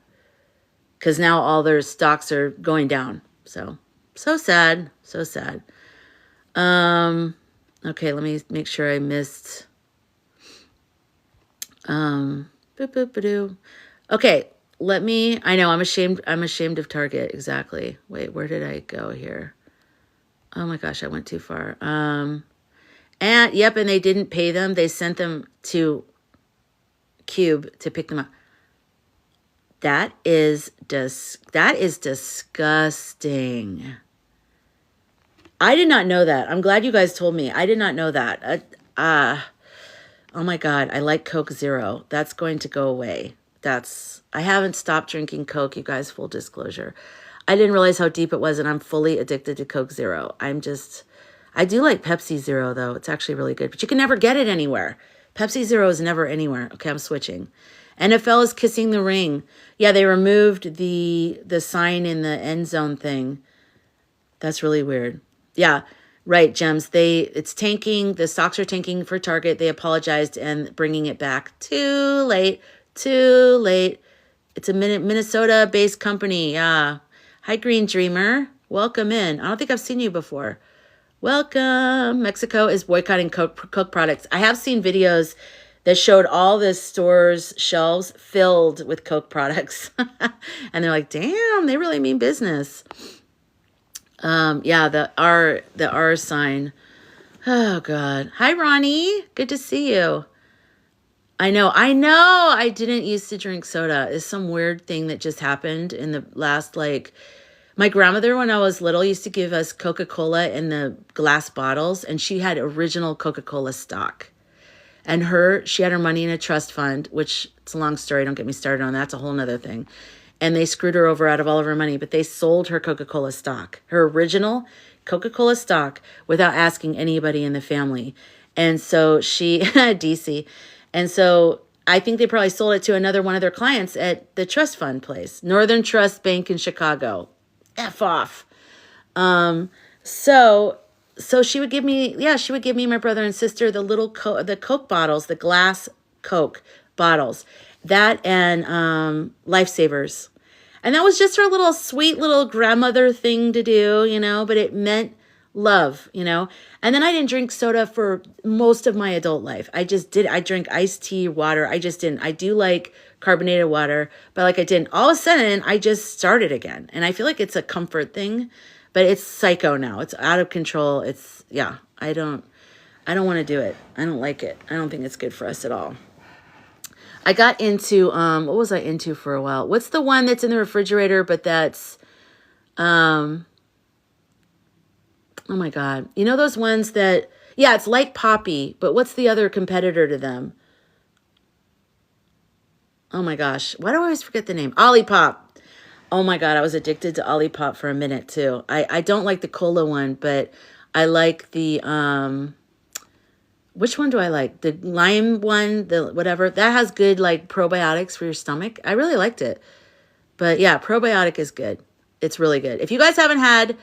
because now all their stocks are going down. So sad, so sad. Okay, let me make sure I missed. Okay, I know I'm ashamed of Target. Exactly. Wait, where did I go here? Oh my gosh, I went too far. And they didn't pay them. They sent them to Cube to pick them up. That is disgusting. I did not know that. I'm glad you guys told me. I did not know that. Oh my God, I like Coke Zero. That's going to go away. I haven't stopped drinking Coke, you guys, full disclosure. I didn't realize how deep it was, and I'm fully addicted to Coke Zero. I do like Pepsi Zero, though. It's actually really good, but you can never get it anywhere. Pepsi Zero is never anywhere. Okay, I'm switching. NFL is kissing the ring. Yeah, they removed the sign in the end zone thing. That's really weird. Yeah, right, Gems. It's tanking. The stocks are tanking for Target. They apologized and bringing it back. Too late. It's a Minnesota-based company. Yeah. Hi, Green Dreamer. Welcome in. I don't think I've seen you before. Welcome. Mexico is boycotting Coke products. I have seen videos that showed all the stores' shelves filled with Coke products. And they're like, damn, they really mean business. Yeah, the R sign. Oh, God. Hi, Ronnie. Good to see you. I know. I didn't used to drink soda. It's some weird thing that just happened in the last, my grandmother, when I was little, used to give us Coca-Cola in the glass bottles, and she had original Coca-Cola stock. And she had her money in a trust fund, which it's a long story. Don't get me started on that. It's a whole nother thing. And they screwed her over out of all of her money, but they sold her Coca-Cola stock, her original Coca-Cola stock, without asking anybody in the family. And so DC. And so I think they probably sold it to another one of their clients at the trust fund place, Northern Trust Bank in Chicago. F off. So she would give me, my brother and sister, the little the Coke bottles, the glass Coke bottles, that and Lifesavers. And that was just her little sweet little grandmother thing to do, but it meant love, And then I didn't drink soda for most of my adult life. I drank iced tea, water. I do like carbonated water, but I didn't. All of a sudden, I just started again. And I feel like it's a comfort thing, but it's psycho now. It's out of control. I don't want to do it. I don't like it. I don't think it's good for us at all. I got into, what was I into for a while? What's the one that's in the refrigerator, but that's, oh my God. You know those ones that, it's like Poppy, but what's the other competitor to them? Oh my gosh. Why do I always forget the name? Olipop. Oh my God. I was addicted to Olipop for a minute too. I don't like the cola one, but I like the, which one do I like? The lime one, the whatever. That has good probiotics for your stomach. I really liked it. But yeah, probiotic is good. It's really good. If you guys haven't had,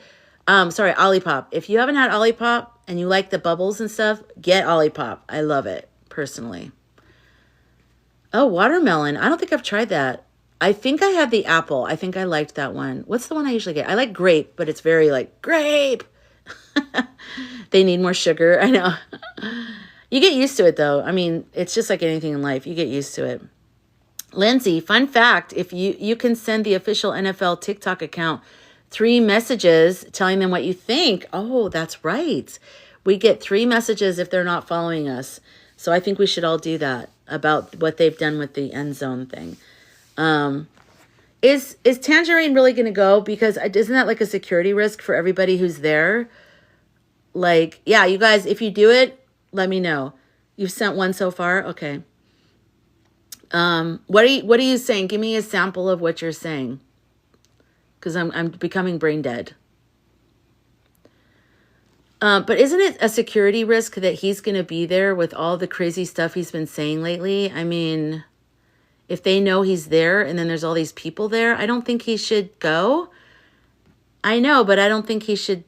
Olipop. If you haven't had Olipop and you like the bubbles and stuff, get Olipop. I love it, personally. Oh, watermelon. I don't think I've tried that. I think I had the apple. I think I liked that one. What's the one I usually get? I like grape, but it's very grape. They need more sugar. I know. You get used to it, though. I mean, it's just like anything in life. You get used to it. Lindsay, fun fact, if you can send the official NFL TikTok account 3 messages telling them what you think. Oh, that's right. We get 3 messages if they're not following us. So I think we should all do that about what they've done with the end zone thing. Is Tangerine really going to go? Because isn't that a security risk for everybody who's there? Yeah, you guys, if you do it, let me know. You've sent one so far? Okay. What are you saying? Give me a sample of what you're saying. Because I'm becoming brain dead. But isn't it a security risk that he's going to be there with all the crazy stuff he's been saying lately? I mean, if they know he's there and then there's all these people there, I don't think he should go. I know, but I don't think he should.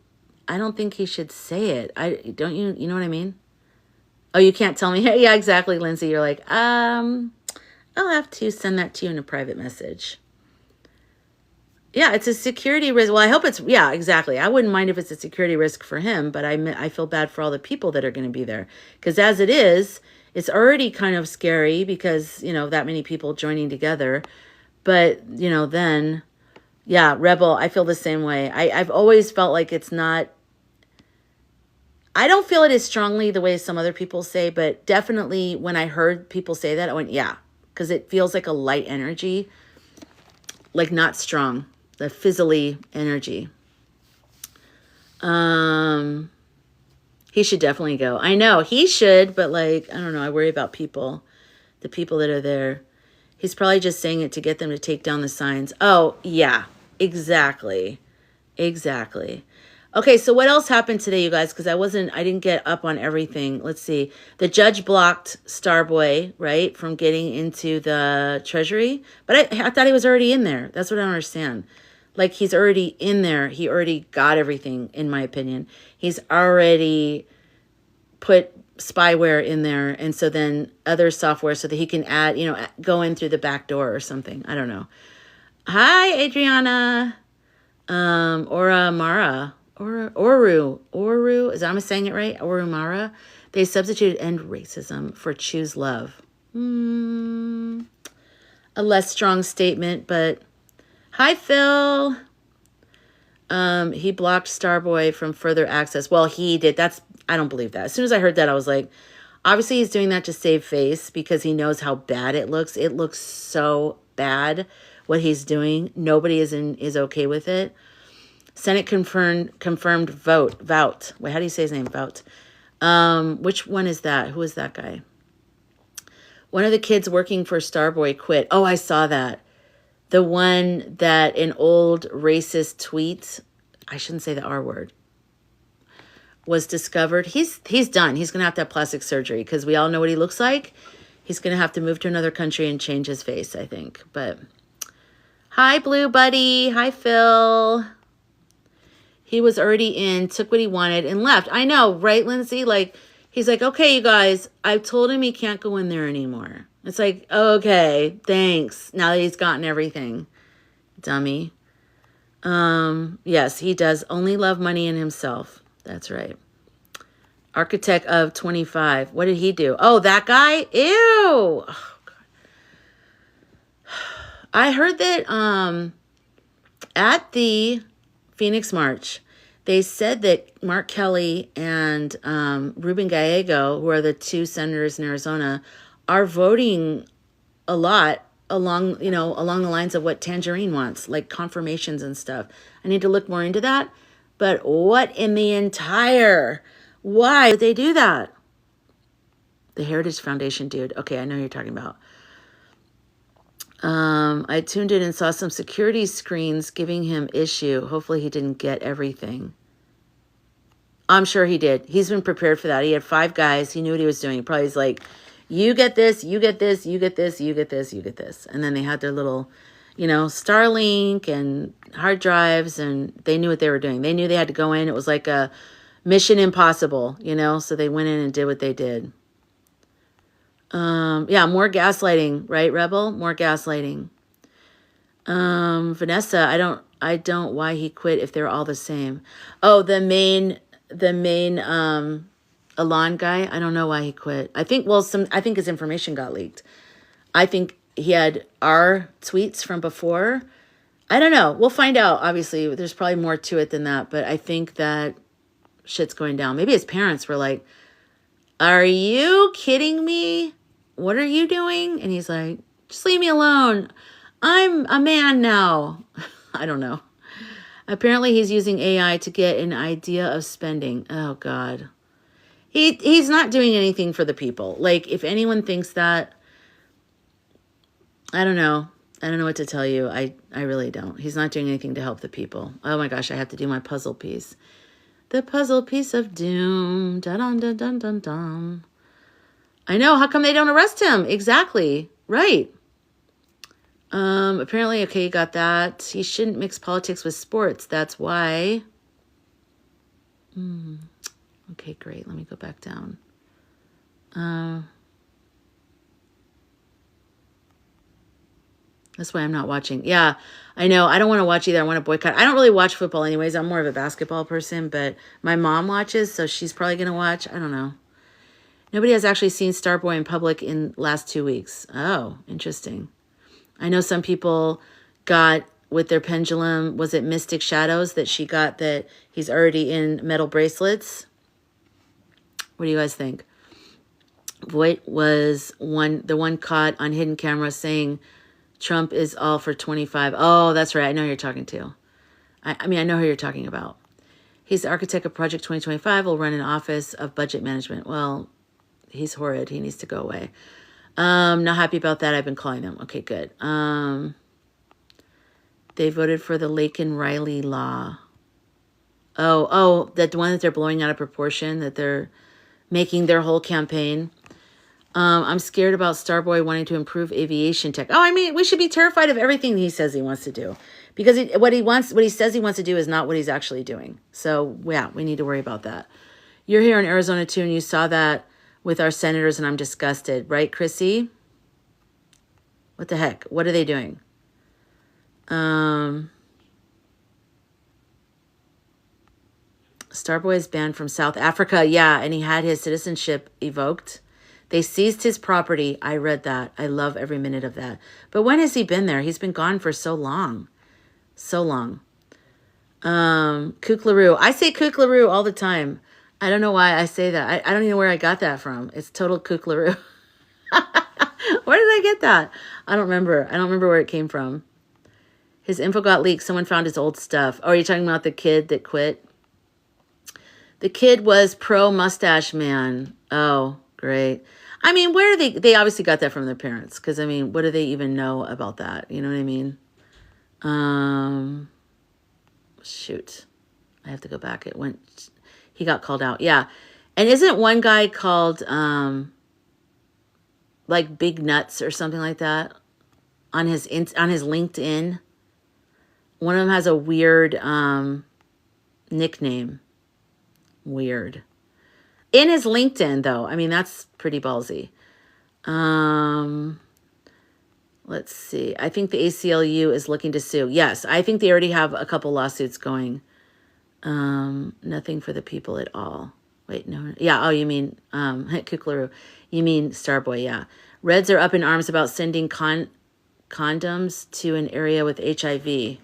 I don't think he should say it. Don't you, you know what I mean? Oh, you can't tell me? Yeah, exactly, Lindsay. You're like, I'll have to send that to you in a private message. Yeah, it's a security risk. Well, I hope it's, yeah, exactly. I wouldn't mind if it's a security risk for him, but I feel bad for all the people that are going to be there. Because as it is, it's already kind of scary because, that many people joining together. But, then, yeah, Rebel, I feel the same way. I've always felt like it's not, I don't feel it as strongly the way some other people say, but definitely when I heard people say that, I went, yeah, because it feels like a light energy, like not strong. The fizzly energy. He should definitely go. I know he should, but I don't know. I worry about the people that are there. He's probably just saying it to get them to take down the signs. Oh, yeah, exactly. Exactly. Okay, so what else happened today, you guys? Because I didn't get up on everything. Let's see. The judge blocked Starboy, right, from getting into the treasury. But I thought he was already in there. That's what I don't understand. He's already in there. He already got everything, in my opinion. He's already put spyware in there. And so then other software so that he can add, go in through the back door or something. I don't know. Hi, Adriana. Ora Mara. Oru. Is I'm saying it right? Oru Mara. They substituted end racism for choose love. A less strong statement, but... Hi, Phil. He blocked Starboy from further access. Well, he did. I don't believe that. As soon as I heard that, I was like, obviously he's doing that to save face because he knows how bad it looks. It looks so bad what he's doing. Nobody is okay with it. Senate confirmed Vout. Wait, how do you say his name? Vout. Which one is that? Who is that guy? One of the kids working for Starboy quit. Oh, I saw that. The one that an old racist tweet, I shouldn't say the R word, was discovered. He's done. He's going to have plastic surgery because we all know what he looks like. He's going to have to move to another country and change his face, I think. But hi, Blue Buddy. Hi, Phil. He was already in, took what he wanted, and left. I know, right, Lindsay? He's like, okay, you guys, I've told him he can't go in there anymore. It's like, okay, thanks. Now that he's gotten everything. Dummy. Yes, he does only love money and himself. That's right. Architect of 25. What did he do? Oh, that guy? Ew. Oh, God. I heard that at the Phoenix March, they said that Mark Kelly and Ruben Gallego, who are the two senators in Arizona, are voting a lot along the lines of what Tangerine wants, like confirmations and stuff. I need to look more into that. But what in the why would they do that? The Heritage Foundation, dude. Okay, I know who you're talking about. I tuned in and saw some security screens giving him issue. Hopefully he didn't get everything. I'm sure he did. He's been prepared for that. He had 5 guys. He knew what he was doing. He probably was like, you get this, you get this, you get this, you get this, you get this. And then they had their little, Starlink and hard drives, and they knew what they were doing. They knew they had to go in. It was like a Mission Impossible, so they went in and did what they did. Yeah, more gaslighting, right, Rebel? More gaslighting. Vanessa, I don't why he quit if they're all the same. Oh, the main Alon guy, I don't know why he quit. I think his information got leaked. I think he had our tweets from before. I don't know. We'll find out. Obviously, there's probably more to it than that, but I think that shit's going down. Maybe his parents were like, are you kidding me? What are you doing? And he's like, just leave me alone. I'm a man now. I don't know. Apparently he's using AI to get an idea of spending. Oh, God. He's not doing anything for the people. If anyone thinks that, I don't know. I don't know what to tell you. I really don't. He's not doing anything to help the people. Oh, my gosh. I have to do my puzzle piece. The puzzle piece of doom. Dun dun dun dun dun. I know. How come they don't arrest him? Exactly. Right. Apparently, okay, you got that. He shouldn't mix politics with sports. That's why. Okay, great. Let me go back down. That's why I'm not watching. Yeah, I know. I don't want to watch either. I want to boycott. I don't really watch football anyways. I'm more of a basketball person, but my mom watches, so she's probably going to watch. I don't know. Nobody has actually seen Starboy in public in last 2 weeks. Oh, interesting. I know some people got with their pendulum, was it Mystic Shadows that she got that he's already in metal bracelets? What do you guys think? Voight was the one caught on hidden camera saying Trump is all for 25. Oh, that's right. I know who you're talking to. I mean, I know who you're talking about. He's the architect of Project 2025, will run an office of budget management. Well, he's horrid. He needs to go away. Not happy about that. I've been calling them. Okay, good. They voted for the Laken Riley law. Oh, that one that they're blowing out of proportion, that they're making their whole campaign. I'm scared about Starboy wanting to improve aviation tech. Oh, I mean, we should be terrified of everything he says he wants to do, because what he says he wants to do is not what he's actually doing. So yeah, we need to worry about that. You're here in Arizona too, and you saw that with our senators, and I'm disgusted, right, Chrissy? What the heck? What are they doing? Starboy is banned from South Africa. Yeah, and he had his citizenship revoked. They seized his property. I read that. I love every minute of that. But when has he been there? He's been gone for so long. So long. Kuklaroo. I say Kuklaroo all the time. I don't know why I say that. I don't even know where I got that from. It's total Kuklaroo. Where did I get that? I don't remember. I don't remember where it came from. His info got leaked. Someone found his old stuff. Oh, are you talking about the kid that quit? The kid was pro mustache man. Oh, great. I mean, where do they obviously got that from their parents. Because, I mean, what do they even know about that? You know what I mean? Shoot. I have to go back. He got called out. Yeah. And isn't one guy called, like Big Nuts or something like that on his LinkedIn? One of them has a weird, nickname. Weird. In his LinkedIn, though. I mean, that's pretty ballsy. Let's see. I think the ACLU is looking to sue. Yes, I think they already have a couple lawsuits going. Nothing for the people at all. Wait, no. Yeah, oh, you mean Kuklaroo. You mean Starboy, yeah. Reds are up in arms about sending condoms to an area with HIV.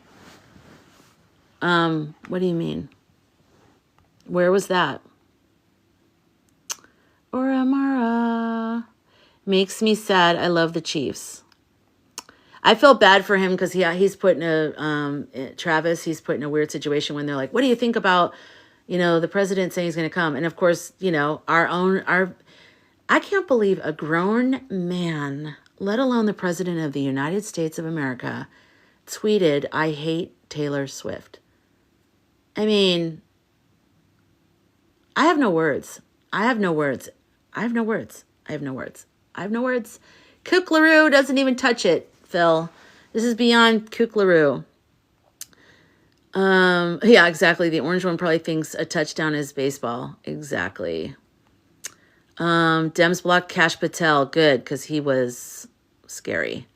What do you mean? Where was that? Oramara. Makes me sad. I love the Chiefs. I feel bad for him because he's put in Travis, he's put in a weird situation when they're like, what do you think about, the president saying he's going to come? And of course, I can't believe a grown man, let alone the president of the United States of America, tweeted, I hate Taylor Swift. I mean, I have no words. Kuklaroo doesn't even touch it, Phil. This is beyond Kuklaroo. Yeah, exactly. The orange one probably thinks a touchdown is baseball. Exactly. Dems blocked Kash Patel. Good, because he was scary.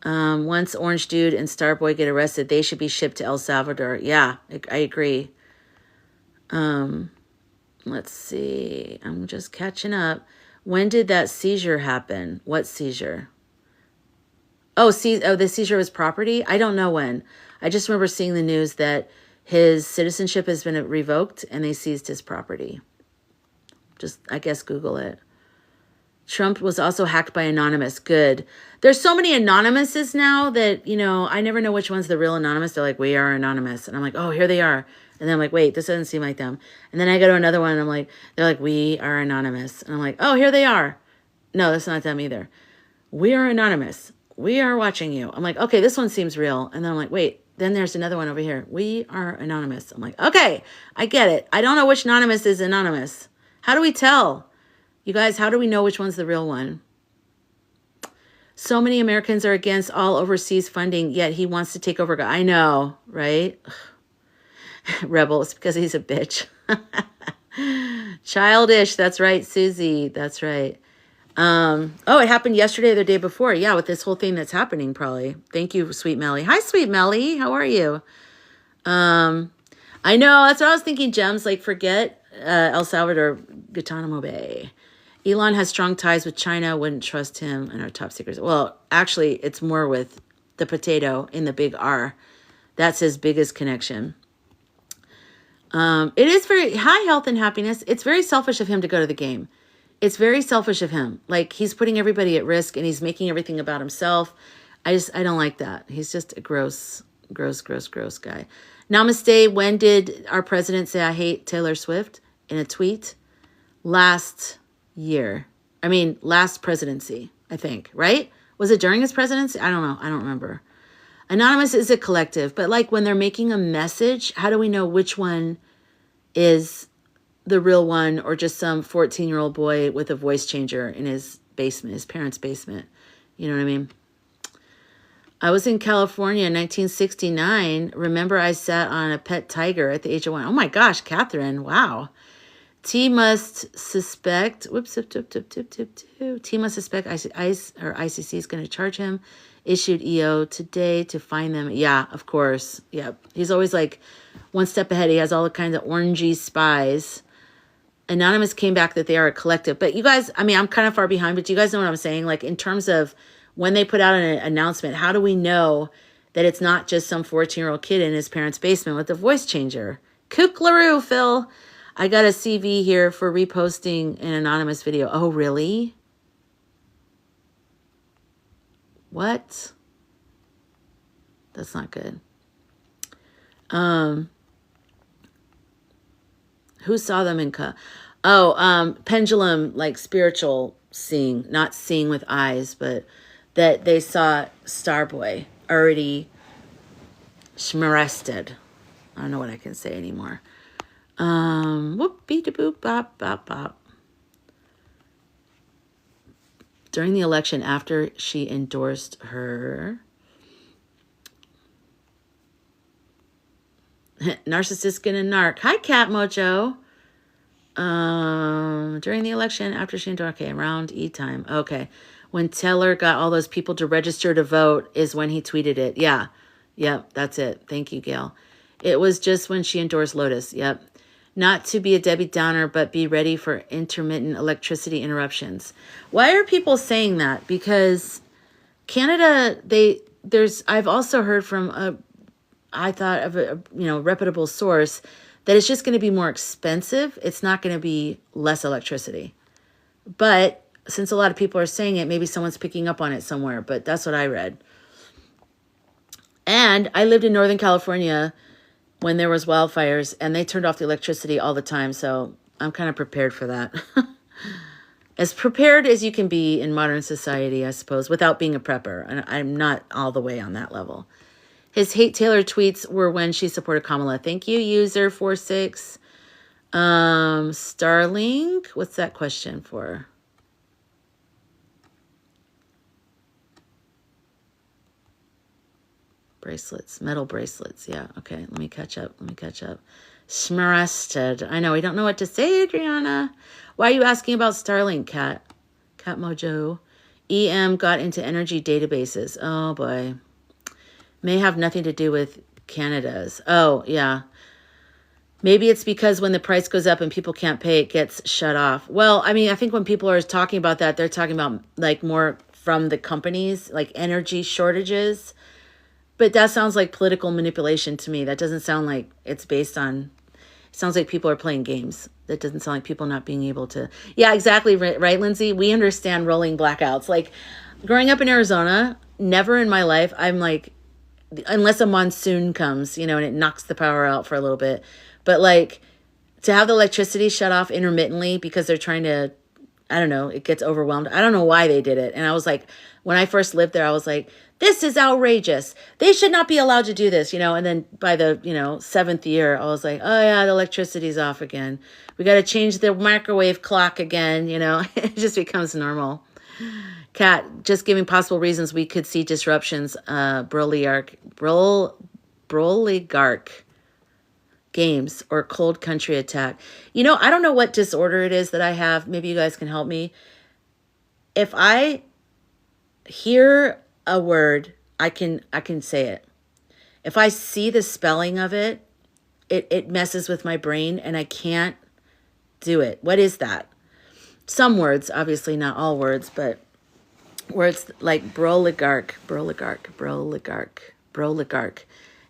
Once Orange Dude and Starboy get arrested, they should be shipped to El Salvador. Yeah, I agree. Let's see. I'm just catching up. When did that seizure happen? What seizure? Oh, the seizure of his property? I don't know when. I just remember seeing the news that his citizenship has been revoked and they seized his property. Just, I guess, Google it. Trump was also hacked by Anonymous. Good. There's so many Anonymouses now that, I never know which one's the real Anonymous. They're like, we are Anonymous. And I'm like, oh, here they are. And then I'm like, wait, this doesn't seem like them. And then I go to another one and I'm like, they're like, we are Anonymous. And I'm like, oh, here they are. No, that's not them either. We are Anonymous. We are watching you. I'm like, okay, this one seems real. And then I'm like, wait, then there's another one over here. We are Anonymous. I'm like, okay, I get it. I don't know which Anonymous is Anonymous. How do we tell? You guys, how do we know which one's the real one? So many Americans are against all overseas funding, yet he wants to take over. I know, right? Rebel, it's because he's a bitch. Childish. That's right, Susie. That's right. Oh, it happened yesterday or the day before. Yeah, with this whole thing that's happening, probably. Thank you, Sweet Melly. Hi, Sweet Melly. How are you? I know. That's what I was thinking, Gems. Like, forget El Salvador, Guantanamo Bay. Elon has strong ties with China. Wouldn't trust him in our top secrets. Well, actually, it's more with the potato in the big R. That's his biggest connection. It is very high health and happiness. It's very selfish of him to go to the game. It's very selfish of him. Like, he's putting everybody at risk and he's making everything about himself. I don't like that. He's just a gross guy. Namaste. When did our president say I hate Taylor Swift? In a tweet? Last presidency, I think, right? Was it during his presidency? I don't know. I don't remember. Anonymous is a collective, but like when they're making a message, how do we know which one is the real one or just some 14-year-old boy with a voice changer in his basement, his parents' basement? You know what I mean? I was in California in 1969. Remember, I sat on a pet tiger at the age of 1. Oh my gosh, Catherine. Wow. T must suspect, T must suspect ICC is going to charge him. Issued EO today to find them. Yeah, of course. Yep. He's always like one step ahead. He has all the kinds of orangey spies. Anonymous came back that they are a collective. But you guys, I mean, I'm kind of far behind, but you guys know what I'm saying? Like, in terms of when they put out an announcement, how do we know that it's not just some 14-year-old kid in his parents' basement with a voice changer? Kook LaRue, Phil. I got a CV here for reposting an anonymous video. Oh, really? What? That's not good. Who saw them in pendulum, like spiritual seeing, not seeing with eyes, but that they saw Starboy already schmarested. I don't know what I can say anymore. Whoop, beep, boop, bop, bop, bop. During the election, after she endorsed her narcissist and a narc. Hi, Cat Mojo. During the election, after she endorsed, okay, around E time. Okay. When Teller got all those people to register to vote is when he tweeted it. Yeah. Yep. That's it. Thank you, Gail. It was just when she endorsed Lotus. Yep. Not to be a Debbie Downer, but be ready for intermittent electricity interruptions. Why are people saying that? Because Canada, I've also heard from a reputable source that it's just going to be more expensive. It's not going to be less electricity. But since a lot of people are saying it, maybe someone's picking up on it somewhere, but that's what I read. And I lived in Northern California when there was wildfires, and they turned off the electricity all the time, so I'm kind of prepared for that. As prepared as you can be in modern society, I suppose, without being a prepper. And I'm not all the way on that level. His hate Taylor tweets were when she supported Kamala. Thank you, user46. Starlink, what's that question for? Bracelets, metal bracelets. Yeah, okay. Let me catch up. Schmarested. I know, we don't know what to say, Adriana. Why are you asking about Starlink, Cat? Cat Mojo. EM got into energy databases. Oh, boy. May have nothing to do with Canada's. Oh, yeah. Maybe it's because when the price goes up and people can't pay, it gets shut off. Well, I mean, I think when people are talking about that, they're talking about like more from the companies, like energy shortages. But that sounds like political manipulation to me. That doesn't sound like it's based on, it sounds like people are playing games. That doesn't sound like people not being able to. Yeah, exactly. Right, Lindsay? We understand rolling blackouts. Like growing up in Arizona, never in my life, I'm like, unless a monsoon comes, and it knocks the power out for a little bit. But like to have the electricity shut off intermittently because they're trying to, I don't know, it gets overwhelmed. I don't know why they did it. And I was like, when I first lived there, I was like, this is outrageous. They should not be allowed to do this, And then by the, 7th year, I was like, oh yeah, the electricity's off again. We got to change the microwave clock again, It just becomes normal. Kat, just giving possible reasons we could see disruptions. Brolygark. games or cold country attack. You know, I don't know what disorder it is that I have. Maybe you guys can help me. If I hear a word, I can say it. If I see the spelling of it, it messes with my brain and I can't do it. What is that? Some words, obviously not all words, but words like broligarch.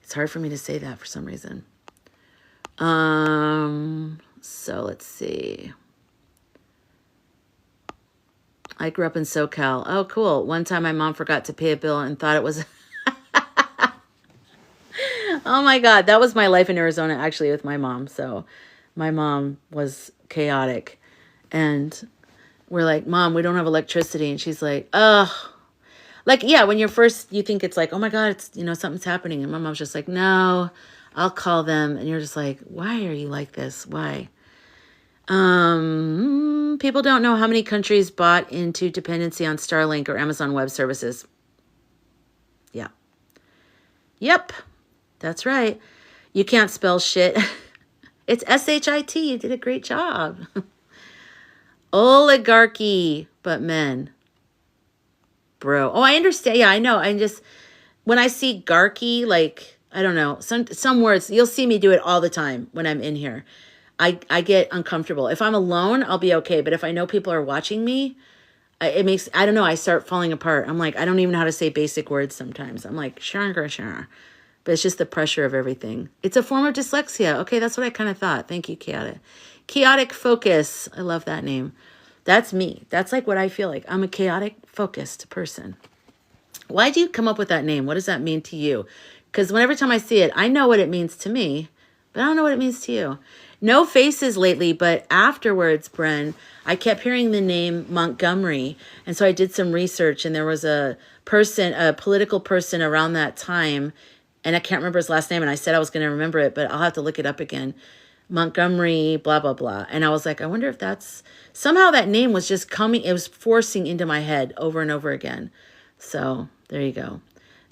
It's hard for me to say that for some reason. So let's see. I grew up in SoCal. Oh, cool. One time my mom forgot to pay a bill and thought it was... Oh my God. That was my life in Arizona, actually, with my mom. So my mom was chaotic. And we're like, Mom, we don't have electricity. And she's like, oh. Like, yeah, when you're first, you think it's like, oh my God, it's, you know, something's happening. And my mom's just like, no, I'll call them. And you're just like, why are you like this? Why? People don't know how many countries bought into dependency on Starlink or Amazon Web Services. Yeah. Yep. That's right. You can't spell shit. It's S-H-I-T. You did a great job. Oligarchy, but men. Bro. Oh, I understand. Yeah, I know. I just, when I see garchy, like, I don't know, some words, you'll see me do it all the time when I'm in here. I get uncomfortable. If I'm alone, I'll be okay. But if I know people are watching me, it makes, I don't know, I start falling apart. I'm like, I don't even know how to say basic words sometimes. I'm like, sure. But it's just the pressure of everything. It's a form of dyslexia. Okay, that's what I kind of thought. Thank you, Chaotic. Chaotic Focus. I love that name. That's me. That's like what I feel like. I'm a chaotic, focused person. Why do you come up with that name? What does that mean to you? Because whenever time I see it, I know what it means to me, but I don't know what it means to you. No faces lately, but afterwards, Bren, I kept hearing the name Montgomery. And so I did some research, and there was a person, a political person around that time, and I can't remember his last name, and I said I was going to remember it, but I'll have to look it up again. Montgomery, blah, blah, blah. And I was like, I wonder if that's, somehow that name was just coming, it was forcing into my head over and over again. So there you go.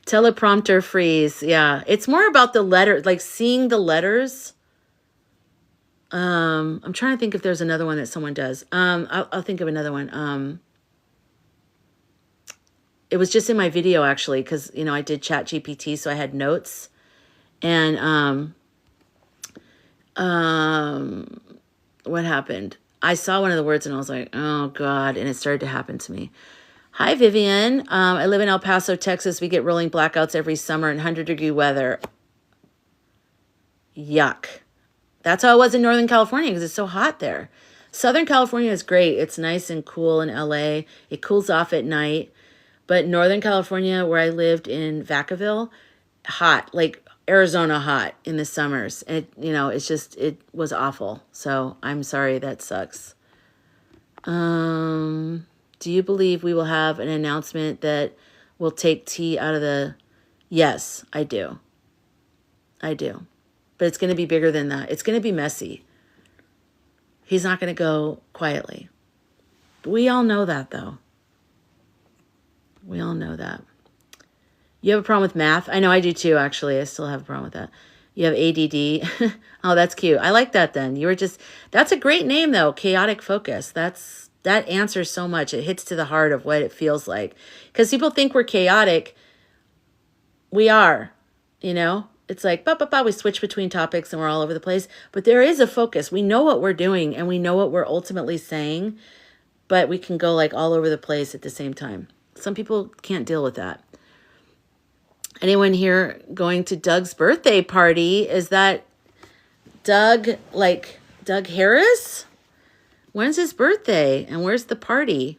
Teleprompter freeze. Yeah. It's more about the letter, like seeing the letters. I'm trying to think if there's another one that someone does. I'll think of another one. It was just in my video actually, because, you know, I did Chat GPT, so I had notes. And, what happened? I saw one of the words and I was like, oh God. And it started to happen to me. Hi, Vivian. I live in El Paso, Texas. We get rolling blackouts every summer in 100-degree weather. Yuck. That's how it was in Northern California because it's so hot there. Southern California is great. It's nice and cool in LA. It cools off at night. But Northern California, where I lived in Vacaville, hot, like Arizona hot in the summers. And, you know, it's just, it was awful. So I'm sorry, that sucks. Do you believe we will have an announcement that will take tea out of the... Yes, I do. I do. But it's going to be bigger than that. It's going to be messy. He's not going to go quietly. We all know that, though. We all know that. You have a problem with math? I know I do too, actually. I still have a problem with that. You have ADD. Oh, that's cute. I like that then. You were just... That's a great name, though. Chaotic Focus. That answers so much. It hits to the heart of what it feels like. Because people think we're chaotic. We are, you know? It's like, we switch between topics and we're all over the place. But there is a focus. We know what we're doing and we know what we're ultimately saying. But we can go like all over the place at the same time. Some people can't deal with that. Anyone here going to Doug's birthday party? Is that Doug, like Doug Harris? When's his birthday? And where's the party?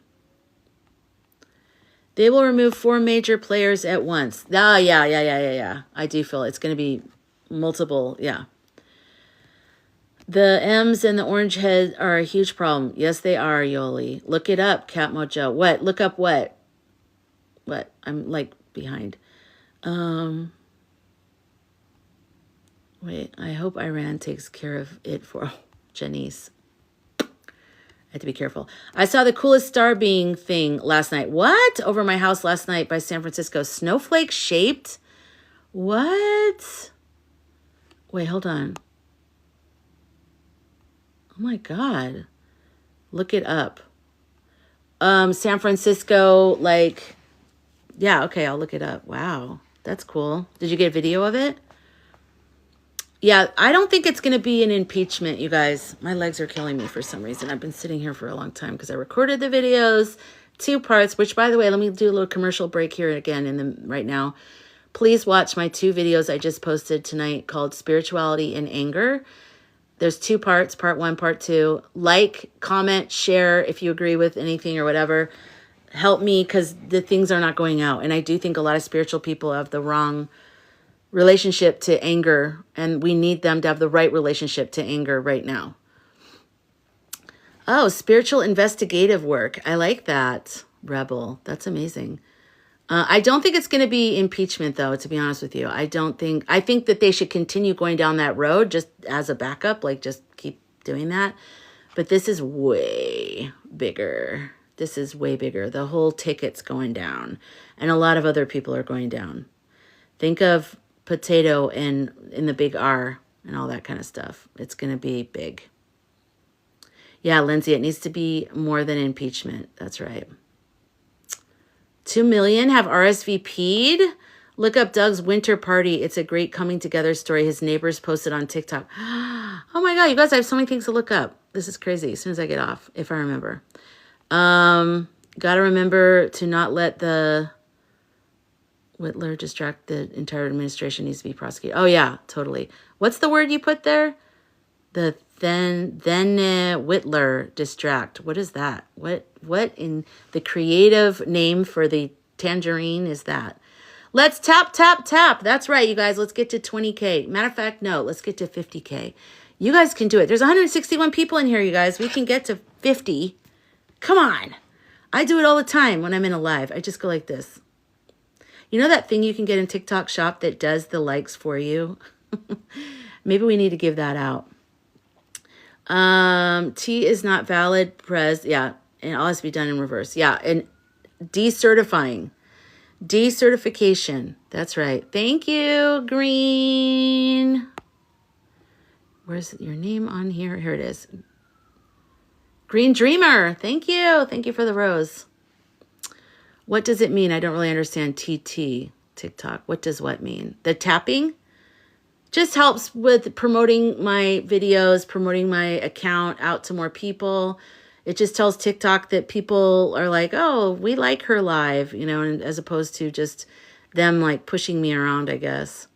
They will remove 4 major players at once. Ah, yeah. I do feel it's going to be multiple, yeah. The M's and the orange head are a huge problem. Yes, they are, Yoli. Look it up, Cat Mojo. What? Look up what? What? I'm like behind. Wait, I hope Iran takes care of it for Janice. I have to be careful. I saw the coolest star being thing last night. What? Over my house last night by San Francisco. Snowflake shaped? What? Wait, hold on. Oh my God. Look it up. San Francisco, like, yeah, okay, I'll look it up. Wow, that's cool. Did you get a video of it? Yeah, I don't think it's going to be an impeachment, you guys. My legs are killing me for some reason. I've been sitting here for a long time because I recorded the videos, 2 parts, which, by the way, let me do a little commercial break here again right now. Please watch my 2 videos I just posted tonight called Spirituality and Anger. There's 2 parts, part 1, part 2. Like, comment, share if you agree with anything or whatever. Help me because the things are not going out. And I do think a lot of spiritual people have the wrong relationship to anger, and we need them to have the right relationship to anger right now. Oh, spiritual investigative work. I like that, Rebel. That's amazing. I don't think it's going to be impeachment, though, to be honest with you. I think that they should continue going down that road just as a backup, like just keep doing that. But this is way bigger. This is way bigger. The whole ticket's going down, and a lot of other people are going down. Think of potato in the big R and all that kind of stuff. It's going to be big. Yeah, Lindsay, it needs to be more than impeachment. That's right. 2 million have RSVP'd. Look up Doug's winter party. It's a great coming together story. His neighbors posted on TikTok. Oh my God, you guys, I have so many things to look up. This is crazy. As soon as I get off, if I remember. Got to remember to not let the Whitler distract the entire administration. Needs to be prosecuted. Oh yeah, totally. What's the word you put there? The Whitler distract. What is that? What in the creative name for the tangerine is that? Let's tap. That's right, you guys. Let's get to 20K. Matter of fact, no, let's get to 50K. You guys can do it. There's 161 people in here, you guys. We can get to 50. Come on. I do it all the time when I'm in a live. I just go like this. You know that thing you can get in TikTok Shop that does the likes for you? Maybe we need to give that out. T is not valid. Prez, yeah. And all has to be done in reverse. Yeah. And decertifying. Decertification. That's right. Thank you, Green. Where's your name on here? Here it is. Green Dreamer. Thank you. Thank you for the rose. What does it mean? I don't really understand TT TikTok. What does what mean? The tapping just helps with promoting my videos, promoting my account out to more people. It just tells TikTok that people are like, oh, we like her live, you know, and as opposed to just them like pushing me around, I guess.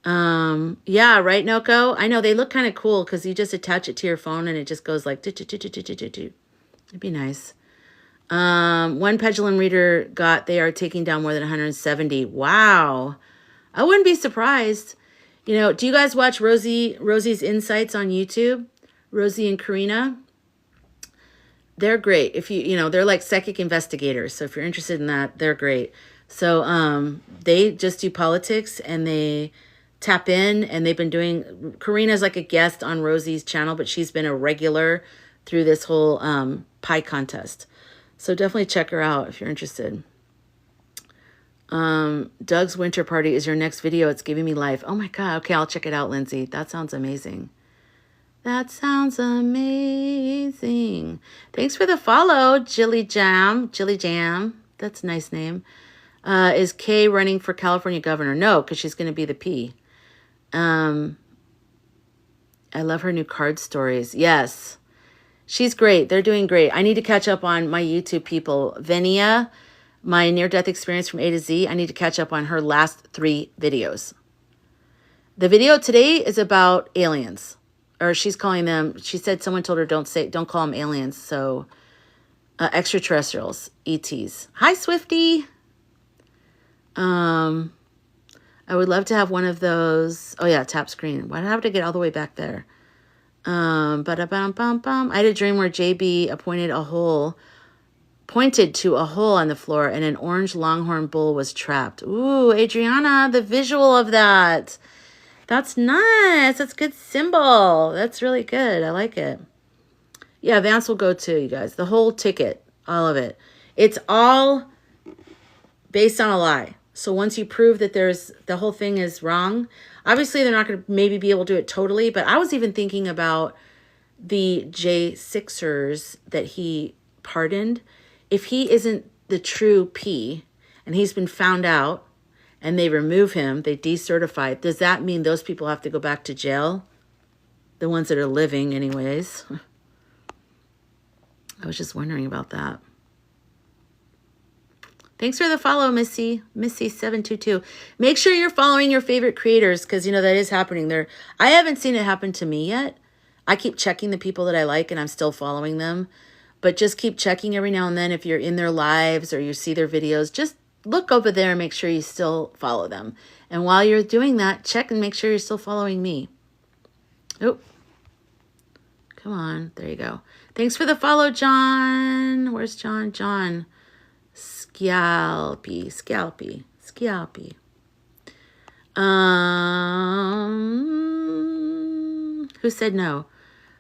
Yeah, right, Noko? I know they look kind of cool because you just attach it to your phone and it just goes like, it'd be nice. One pendulum reader they are taking down more than 170. Wow. I wouldn't be surprised. You know, do you guys watch Rosie's Insights on YouTube? Rosie and Karina? They're great. If you know, they're like psychic investigators. So if you're interested in that, they're great. So, they just do politics and they tap in, and they've been doing, Karina's like a guest on Rosie's channel, but she's been a regular through this whole, pie contest. So definitely check her out if you're interested. Doug's winter party is your next video. It's giving me life. Oh my God. Okay, I'll check it out, Lindsay. That sounds amazing. That sounds amazing. Thanks for the follow, Jilly Jam. That's a nice name. Is Kay running for California governor? No, because she's going to be the P. I love her new card stories. Yes. She's great. They're doing great. I need to catch up on my YouTube people. Venia, my near-death experience from A to Z. I need to catch up on her last 3 videos. The video today is about aliens. Or she's calling them, she said someone told her don't call them aliens. So extraterrestrials, ETs. Hi, Swifty. I would love to have one of those. Oh yeah, tap screen. Why did I have to get all the way back there? I had a dream where JB pointed to a hole on the floor and an orange longhorn bull was trapped. Ooh, Adriana, the visual of that. That's nice. That's a good symbol. That's really good. I like it. Yeah, Vance will go too, you guys. The whole ticket, all of it. It's all based on a lie. So once you prove that the whole thing is wrong, obviously they're not going to maybe be able to do it totally, but I was even thinking about the J6ers that he pardoned, if he isn't the true P and he's been found out and they remove him, they decertify, does that mean those people have to go back to jail? The ones that are living anyways. I was just wondering about that. Thanks for the follow, Missy722. Make sure you're following your favorite creators because, that is happening there. I haven't seen it happen to me yet. I keep checking the people that I like and I'm still following them. But just keep checking every now and then if you're in their lives or you see their videos. Just look over there and make sure you still follow them. And while you're doing that, check and make sure you're still following me. Oh, come on. There you go. Thanks for the follow, John. Where's John? John. Scalpy. Who said no?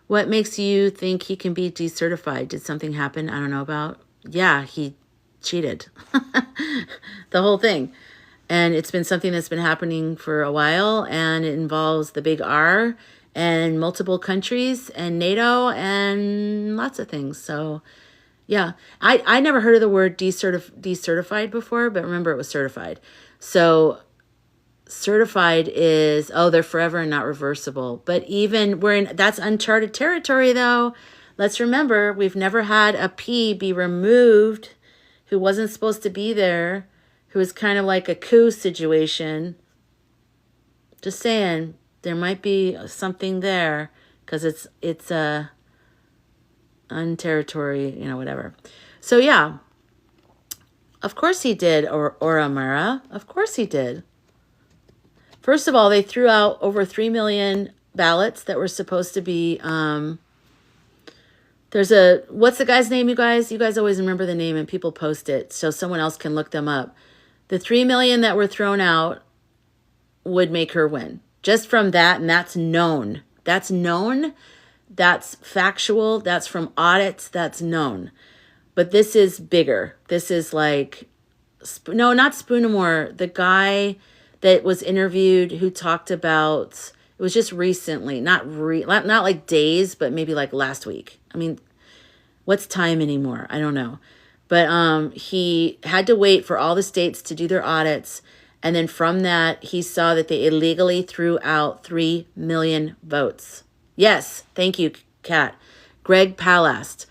What makes you think he can be decertified? Did something happen I don't know about? Yeah, he cheated. The whole thing. And it's been something that's been happening for a while, and it involves the big R and multiple countries and NATO and lots of things. So yeah, I never heard of the word decertified before, but remember it was certified. So certified is, they're forever and not reversible. But even that's uncharted territory though. Let's remember, we've never had a P be removed who wasn't supposed to be there, who was kind of like a coup situation. Just saying, there might be something there because it's a unterritory, whatever. So yeah, of course he did, or Oramara. Of course he did. First of all, they threw out over 3 million ballots that were supposed to be, what's the guy's name, you guys? You guys always remember the name and people post it so someone else can look them up. The 3 million that were thrown out would make her win. Just from that, and that's known. That's known. That's factual. That's from audits. That's known. But this is bigger. This is like, no, not Spoonamore. The guy that was interviewed who talked about, it was just recently, not like days, but maybe like last week. I mean, what's time anymore? I don't know. But he had to wait for all the states to do their audits. And then from that, he saw that they illegally threw out 3 million votes. Yes, thank you, Kat. Greg Palast.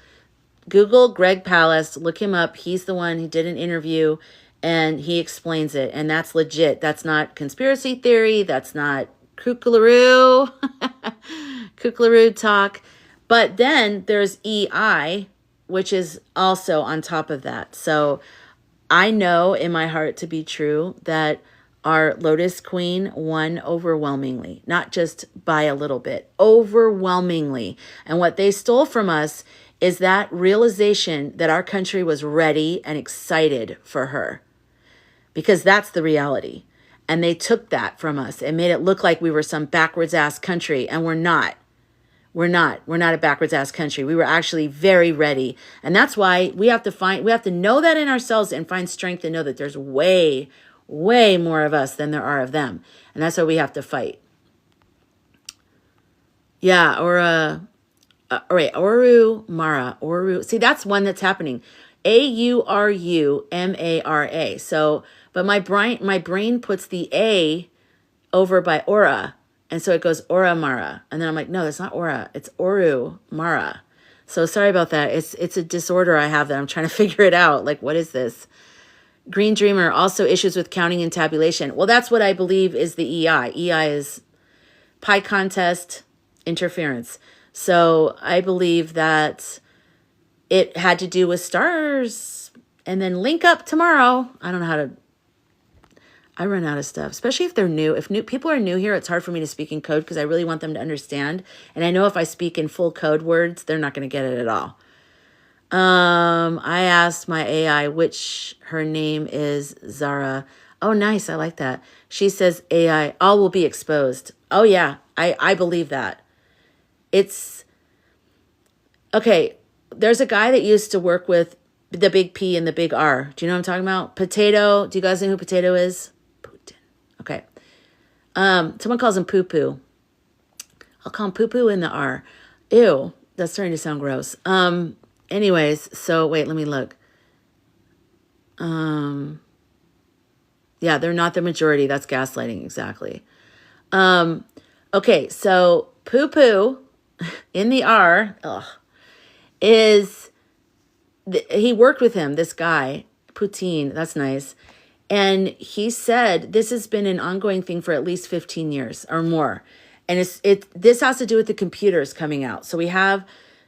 Google Greg Palast, look him up. He's the one who did an interview and he explains it. And that's legit. That's not conspiracy theory. That's not kookalaroo. Kookalaroo talk. But then there's EI, which is also on top of that. So I know in my heart to be true that our Lotus Queen won overwhelmingly, not just by a little bit, overwhelmingly. And what they stole from us is that realization that our country was ready and excited for her, because that's the reality. And they took that from us and made it look like we were some backwards ass country, and we're not. We're not a backwards ass country. We were actually very ready. And that's why we have to know that in ourselves and find strength to know that there's way, way more of us than there are of them. And that's why we have to fight. Yeah, all right, Oru Mara. Oru. See, that's one that's happening. Aurumara. So, but my brain puts the A over by Aura. And so it goes Aura Mara. And then I'm like, no, that's not Aura. It's Oru Mara. So sorry about that. It's a disorder I have that I'm trying to figure it out. Like, what is this? Green Dreamer, also issues with counting and tabulation. Well, that's what I believe is the EI. EI is pie contest interference. So I believe that it had to do with stars. And then link up tomorrow. I don't know how to... I run out of stuff, especially if they're new. If new people are new here, it's hard for me to speak in code because I really want them to understand. And I know if I speak in full code words, they're not going to get it at all. I asked my AI which her name is Zara. Oh, nice. I like that. She says AI, all will be exposed. Oh, yeah. I believe that. It's okay. There's a guy that used to work with the big P and the big R. Do you know what I'm talking about? Potato. Do you guys know who Potato is? Okay. Someone calls him Poo Poo. I'll call him Poo Poo in the R. Ew. That's starting to sound gross. Anyways, so wait, let me look. Yeah, they're not the majority. That's gaslighting, exactly. Okay, so poo-poo in the R, is, he worked with him, this guy, Poutine, that's nice. And he said this has been an ongoing thing for at least 15 years or more. And this has to do with the computers coming out. So we have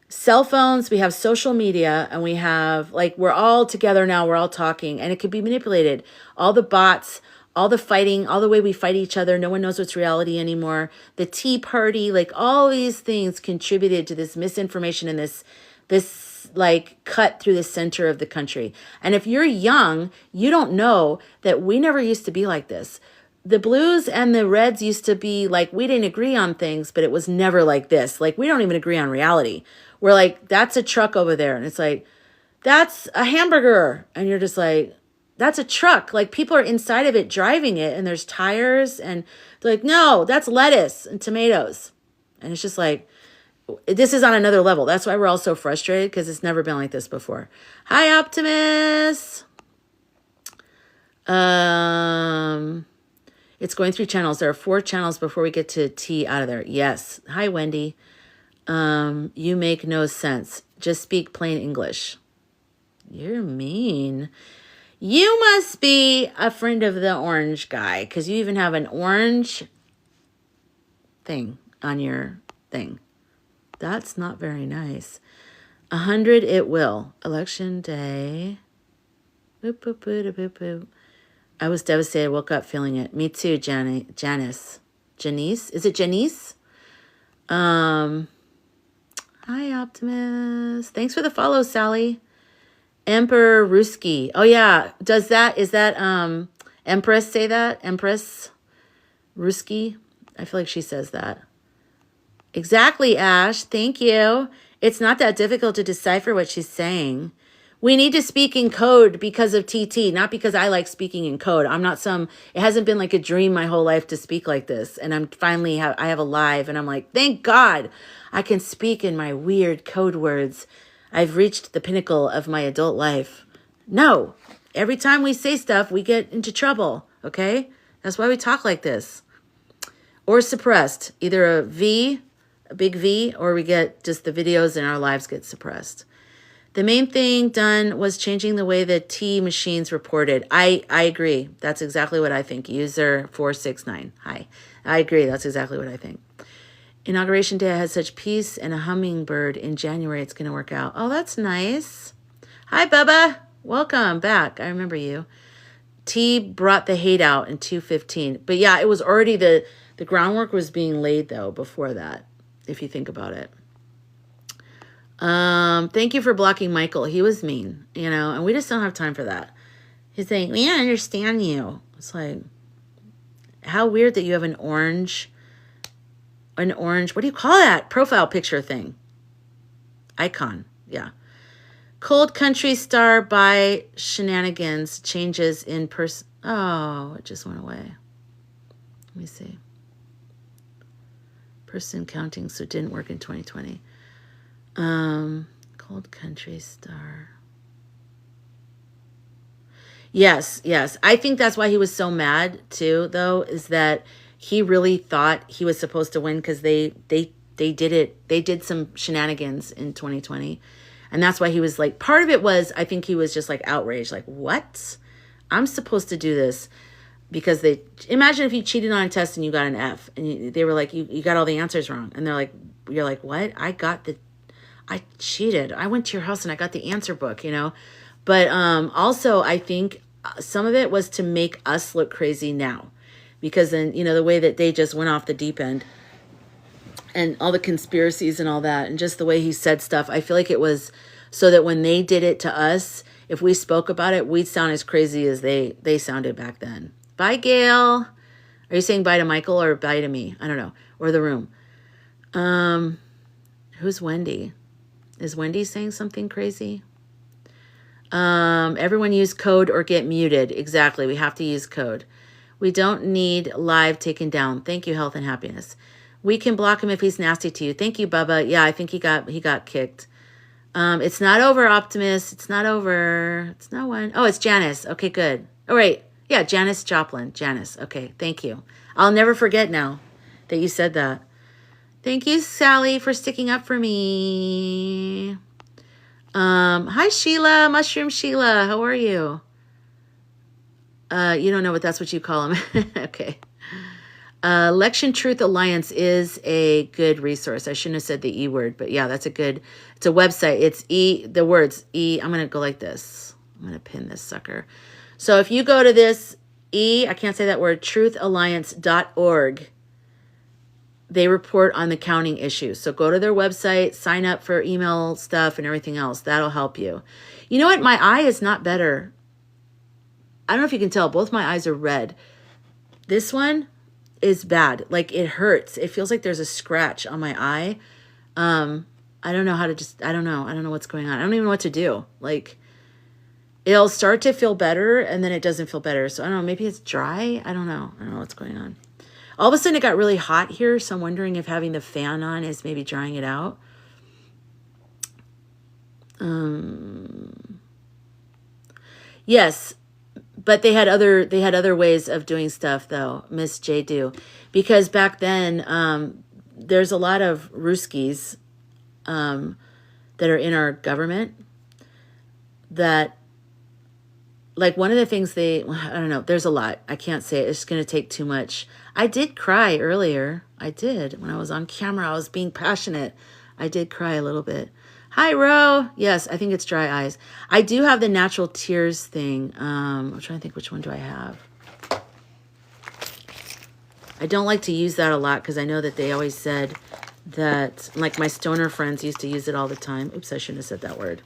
cell phones, we have social media, and we have, like, we're all together now, we're all talking, and it could be manipulated. All the bots, all the fighting, all the way we fight each other, no one knows what's reality anymore. The Tea Party, like, all these things contributed to this misinformation and this like cut through the center of the country. And if you're young, you don't know that we never used to be like this. The Blues and the Reds used to be like, we didn't agree on things, but it was never like this. Like, we don't even agree on reality. We're like, that's a truck over there. And it's like, that's a hamburger. And you're just like, that's a truck. Like, people are inside of it driving it, and there's tires, and they're like, no, that's lettuce and tomatoes. And it's just like, this is on another level. That's why we're all so frustrated, because it's never been like this before. Hi, Optimus. It's going through channels. There are 4 channels before we get to T out of there. Yes. Hi, Wendy. You make no sense. Just speak plain English. You're mean. You must be a friend of the orange guy, because you even have an orange thing on your thing. That's not very nice. 100 it will. Election day. Boop, boop, boop, boop, boop. I was devastated. Woke up feeling it. Me too, Janice. Janice? Is it Janice? Hi, Optimus. Thanks for the follow, Sally. Emperor Ruski. Oh, yeah. Is that Empress say that? Empress Ruski? I feel like she says that. Exactly, Ash. Thank you. It's not that difficult to decipher what she's saying. We need to speak in code because of TT, not because I like speaking in code. It hasn't been like a dream my whole life to speak like this. And I have a live, and I'm like, thank God I can speak in my weird code words. I've reached the pinnacle of my adult life. No, every time we say stuff, we get into trouble, okay? That's why we talk like this. Or suppressed, either a big V, or we get just the videos and our lives get suppressed. The main thing done was changing the way the T machines reported. I agree. That's exactly what I think. User 469. Hi. I agree. That's exactly what I think. Inauguration day, I had such peace and a hummingbird. In January, it's going to work out. Oh, that's nice. Hi, Bubba. Welcome back. I remember you. T brought the hate out in 215. But yeah, it was already the groundwork was being laid, though, before that, if you think about it. Thank you for blocking Michael. He was mean, and we just don't have time for that. He's saying, we don't understand you. It's like, how weird that you have an orange, what do you call that? Profile picture thing. Icon. Yeah. Cold Country Star by Shenanigans changes in person. Oh, it just went away. Let me see. Person counting, so it didn't work in 2020. Cold Country Star. Yes. I think that's why he was so mad too, though, is that he really thought he was supposed to win, because they did it. They did some shenanigans in 2020. And that's why he was like, part of it was, I think he was just like outraged, like, what? I'm supposed to do this. Because imagine if you cheated on a test and you got an F, and they were like, you got all the answers wrong. And you're like, what? I cheated. I went to your house and I got the answer book, But also, I think some of it was to make us look crazy now. Because then, the way that they just went off the deep end, and all the conspiracies and all that, and just the way he said stuff, I feel like it was so that when they did it to us, if we spoke about it, we'd sound as crazy as they sounded back then. Bye, Gail. Are you saying bye to Michael or bye to me? I don't know. Or the room. Who's Wendy? Is Wendy saying something crazy? Everyone use code or get muted. Exactly. We have to use code. We don't need live taken down. Thank you, Health and Happiness. We can block him if he's nasty to you. Thank you, Bubba. Yeah, I think he got kicked. It's not over, Optimus. It's not over. It's no one. Oh, it's Janice. Okay, good. Oh, wait. Yeah, Janice Joplin. Janice. Okay, thank you. I'll never forget now that you said that. Thank you, Sally, for sticking up for me. Hi, Sheila. Mushroom Sheila. How are you? You don't know, but that's what you call him. Okay. Election Truth Alliance is a good resource. I shouldn't have said the E word, but yeah, it's a website. It's the words E. I'm going to go like this. I'm going to pin this sucker. So if you go to this I can't say that word, truthalliance.org, they report on the counting issues. So go to their website, sign up for email stuff and everything else. That'll help you. You know what? My eye is not better. I don't know if you can tell. Both my eyes are red. This one is bad. Like, it hurts. It feels like there's a scratch on my eye. I don't know how to I don't know what's going on. I don't even know what to do. Like, it'll start to feel better and then it doesn't feel better. So I don't know, maybe it's dry. I don't know what's going on. All of a sudden it got really hot here. So I'm wondering if having the fan on is maybe drying it out. Yes. But they had other ways of doing stuff, though, Miss J. Do. Because back then, there's a lot of Ruskies that are in our government that, like, one of the things I don't know, there's a lot. I can't say it. It's going to take too much. I did cry earlier. I did. When I was on camera, I was being passionate. I did cry a little bit. Hi, Ro. Yes, I think it's dry eyes. I do have the natural tears thing. I'm trying to think, which one do I have? I don't like to use that a lot because I know that they always said that, like, my stoner friends used to use it all the time. Oops, I shouldn't have said that word.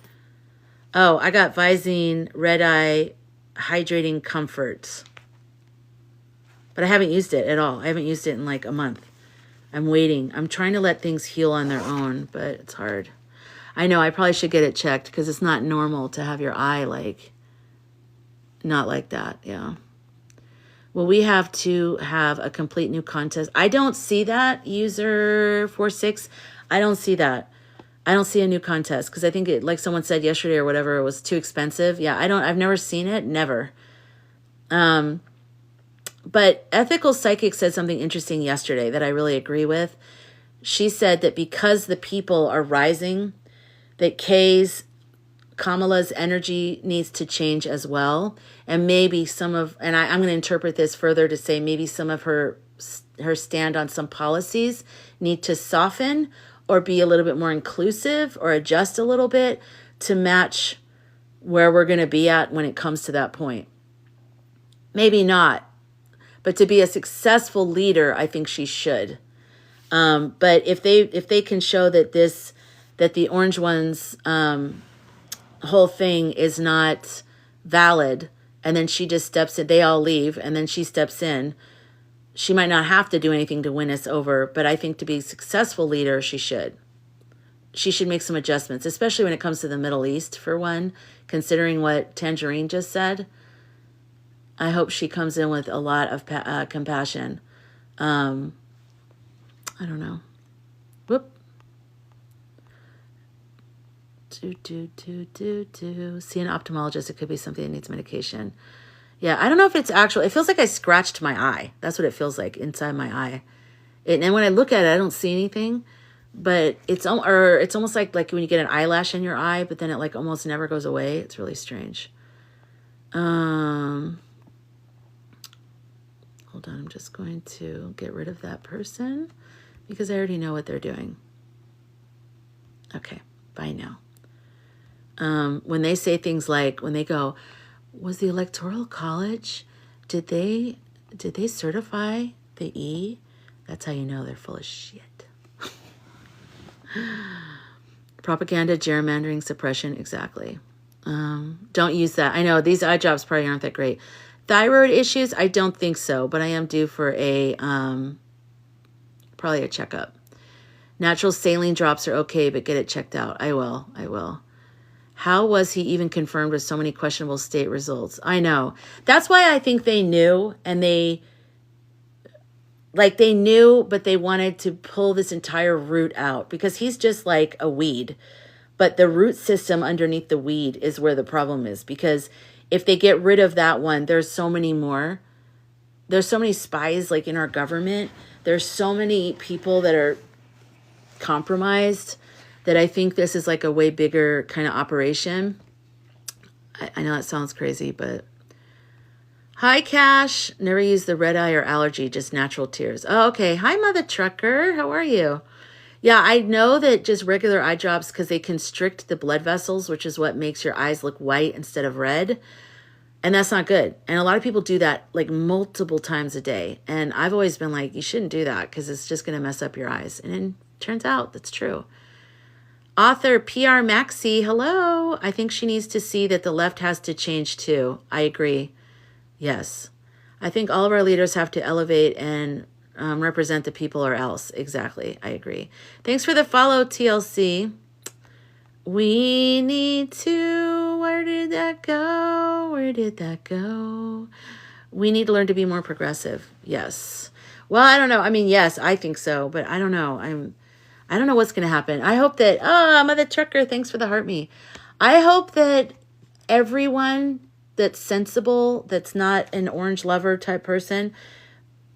Oh, I got Visine Red Eye Hydrating Comfort. But I haven't used it at all. I haven't used it in like a month. I'm waiting. I'm trying to let things heal on their own, but it's hard. I know, I probably should get it checked because it's not normal to have your eye, like, not like that. Yeah. Well, we have to have a complete new contest. I don't see that, user 46. I don't see that. I don't see a new contest because I think it, like someone said yesterday or whatever, it was too expensive. Yeah, I've never seen it. Never. But Ethical Psychic said something interesting yesterday that I really agree with. She said that because the people are rising, that Kamala's energy needs to change as well. And maybe I'm going to interpret this further to say maybe some of her stand on some policies need to soften or be a little bit more inclusive or adjust a little bit to match where we're going to be at when it comes to that point. Maybe not, but to be a successful leader, I think she should. But if they can show that the Orange One's whole thing is not valid, and then she just steps in, they all leave, and then she steps in, she might not have to do anything to win us over, but I think to be a successful leader, she should. She should make some adjustments, especially when it comes to the Middle East, for one, considering what Tangerine just said. I hope she comes in with a lot of compassion. I don't know. Whoop. See an ophthalmologist. It could be something that needs medication. Yeah, I don't know if it's actual. It feels like I scratched my eye. That's what it feels like inside my eye. And when I look at it, I don't see anything. But it's almost like when you get an eyelash in your eye, but then it like almost never goes away. It's really strange. Hold on, I'm just going to get rid of that person because I already know what they're doing. Okay, bye now. When they say things like, when they go, was the Electoral College, did they certify the E? That's how you know they're full of shit. Propaganda, gerrymandering, suppression, exactly. Don't use that. I know these eye jobs probably aren't that great. Thyroid issues, I don't think so, but I am due for probably a checkup. Natural saline drops are okay, but get it checked out. I will. How was he even confirmed with so many questionable state results? I know. That's why I think they knew, and they like they knew, but they wanted to pull this entire root out because he's just like a weed. But the root system underneath the weed is where the problem is, because if they get rid of that one, there's so many more. There's so many spies like in our government. There's so many people that are compromised that I think this is like a way bigger kind of operation. I know that sounds crazy, but hi, Cash. Never use the red eye or allergy, just natural tears. Oh, okay. Hi, Mother Trucker. How are you? Yeah, I know that just regular eye drops, because they constrict the blood vessels, which is what makes your eyes look white instead of red. And that's not good. And a lot of people do that like multiple times a day. And I've always been like, you shouldn't do that because it's just going to mess up your eyes. And it turns out that's true. Author PR Maxi, hello. I think she needs to see that the left has to change too. I agree. Yes. I think all of our leaders have to elevate and represent the people or else. Exactly. I agree. Thanks for the follow, TLC. We need to, where did that go? Where did that go? We need to learn to be more progressive. Yes. Well, I don't know. I mean, yes, I think so, but I don't know. I don't know what's going to happen. I hope that, Mother Trucker, thanks for the heart me. I hope that everyone that's sensible, that's not an orange lover type person,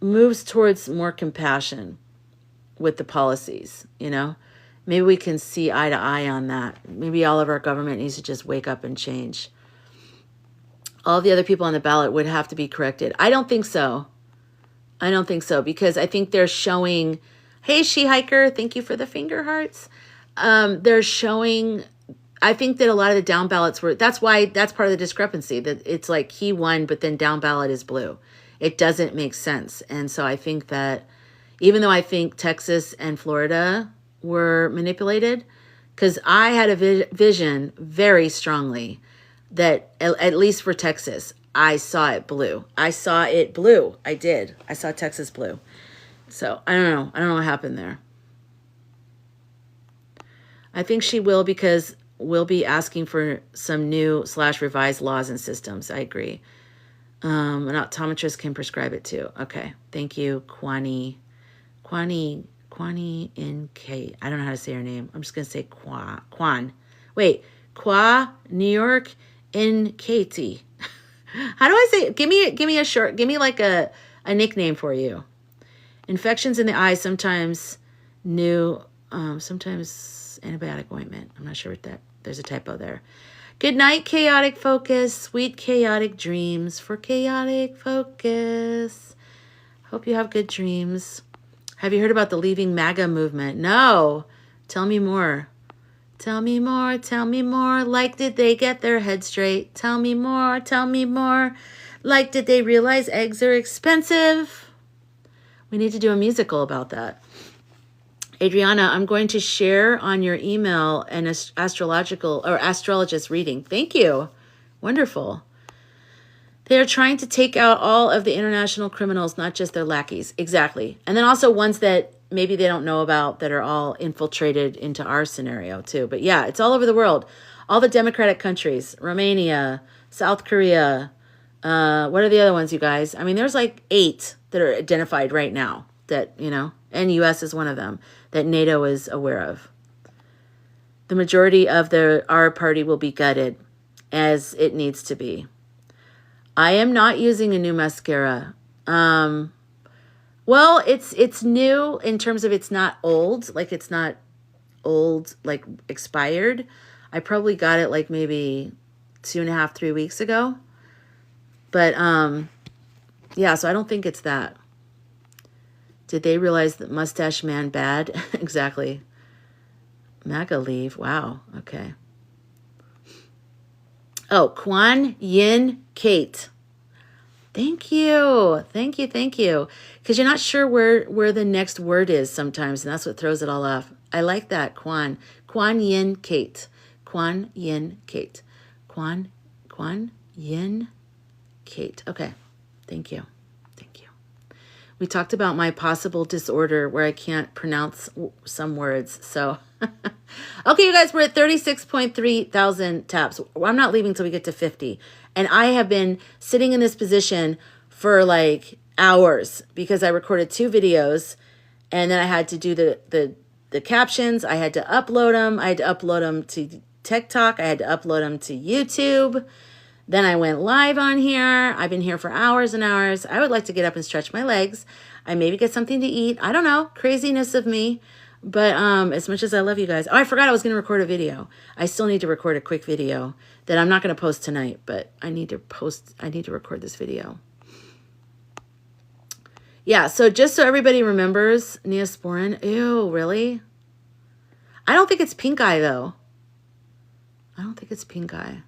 moves towards more compassion with the policies, you know? Maybe we can see eye to eye on that. Maybe all of our government needs to just wake up and change. All the other people on the ballot would have to be corrected. I don't think so. I don't think so, because I think they're showing, hey, She-Hiker, thank you for the finger hearts. They're showing, I think that a lot of the down ballots were, that's part of the discrepancy, that it's like he won, but then down ballot is blue. It doesn't make sense. And so I think that, even though I think Texas and Florida were manipulated, because I had a vision very strongly that at least for Texas, I saw it blue. I saw it blue. I did. I saw Texas blue. So I don't know. I don't know what happened there. I think she will, because we'll be asking for some new / revised laws and systems. I agree. An optometrist can prescribe it too. Okay. Thank you, Kwani in K. I don't know how to say her name. I'm just going to say Kwan. Wait, New York in Katie. How do I say it? Give me like a nickname for you. Infections in the eye, sometimes sometimes antibiotic ointment. I'm not sure what that, there's a typo there. Good night, Chaotic Focus. Sweet chaotic dreams for Chaotic Focus. Hope you have good dreams. Have you heard about the Leaving MAGA movement? No. Tell me more. Tell me more. Tell me more. Like, did they get their head straight? Tell me more. Tell me more. Like, did they realize eggs are expensive? We need to do a musical about that. Adriana, I'm going to share on your email an astrologist reading. Thank you. Wonderful. They are trying to take out all of the international criminals, not just their lackeys. Exactly. And then also ones that maybe they don't know about that are all infiltrated into our scenario too. But yeah, it's all over the world. All the democratic countries, Romania, South Korea. What are the other ones, you guys? I mean, there's like 8 that are identified right now that, you know, and US is one of them that NATO is aware of. The majority of our party will be gutted, as it needs to be. I am not using a new mascara. Well, it's new in terms of it's not old. Like, it's not old, like expired. I probably got it like maybe 2.5, 3 weeks ago. But yeah, so I don't think it's that. Did they realize that Mustache Man bad? Exactly. MAGA leave. Wow. Okay. Oh, Kwan Yin Kate. Thank you. Thank you. Thank you. Because you're not sure where the next word is sometimes, and that's what throws it all off. I like that, Kwan. Kwan Yin Kate. Kwan Yin Kate. Kwan Yin Kate. Okay. Thank you. Thank you. We talked about my possible disorder where I can't pronounce some words. So, okay, you guys, we're at 36.3 thousand taps. I'm not leaving till we get to 50. And I have been sitting in this position for like hours because I recorded 2 videos, and then I had to do the captions. I had to upload them. I had to upload them to TikTok. I had to upload them to YouTube. Then I went live on here. I've been here for hours and hours. I would like to get up and stretch my legs. I maybe get something to eat. I don't know. Craziness of me. But as much as I love you guys. Oh, I forgot I was going to record a video. I still need to record a quick video that I'm not going to post tonight, but I need to record this video. Yeah, so just so everybody remembers, Neosporin. Ew, really? I don't think it's pink eye, though. I don't think it's pink eye.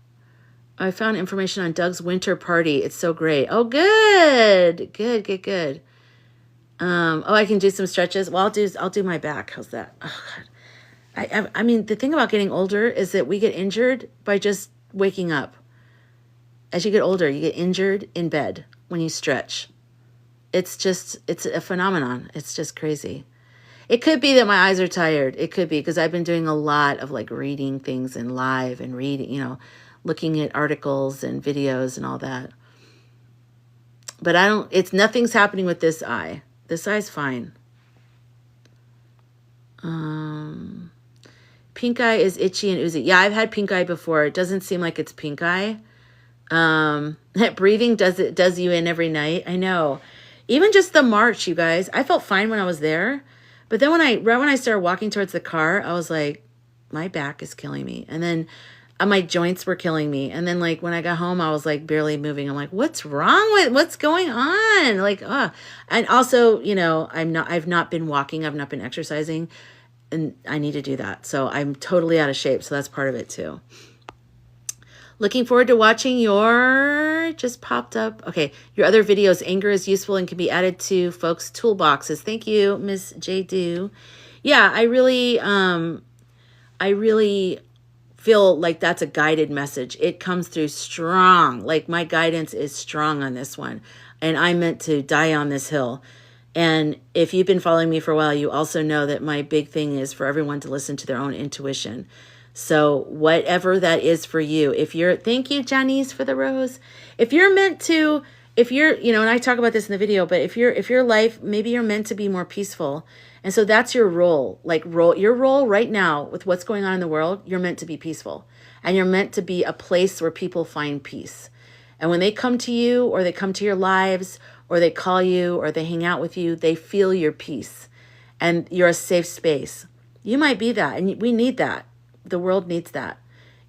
I found information on Doug's winter party. It's so great. Oh, good. Good. Oh, I can do some stretches. Well, I'll do my back. How's that? Oh, God. I mean, the thing about getting older is that we get injured by just waking up. As you get older, you get injured in bed when you stretch. It's a phenomenon. It's just crazy. It could be that my eyes are tired. It could be because I've been doing a lot of like reading things in live and reading, looking at articles and videos and all that. But nothing's happening with this eye. This eye's fine. Pink eye is itchy and oozy. Yeah, I've had pink eye before. It doesn't seem like it's pink eye. Breathing does you in every night. I know. Even just the march, you guys. I felt fine when I was there. But then right when I started walking towards the car, I was like, my back is killing me. And then my joints were killing me. And then like when I got home, I was like barely moving. I'm like, what's going on? Like, and also, I've not been walking. I've not been exercising, and I need to do that. So I'm totally out of shape. So that's part of it too. Looking forward to watching just popped up. Okay. Your other videos. Anger is useful and can be added to folks' toolboxes. Thank you, Miss J. Do. Yeah. I really feel like that's a guided message. It comes through strong. Like my guidance is strong on this one. And I meant to die on this hill. And if you've been following me for a while, you also know that my big thing is for everyone to listen to their own intuition. So whatever that is for you, thank you, Janice, for the rose. And I talk about this in the video, but if your life, maybe you're meant to be more peaceful. And so that's your role, your role right now with what's going on in the world. You're meant to be peaceful, and you're meant to be a place where people find peace. And when they come to you, or they come to your lives, or they call you, or they hang out with you, they feel your peace, and you're a safe space. You might be that, and we need that. The world needs that.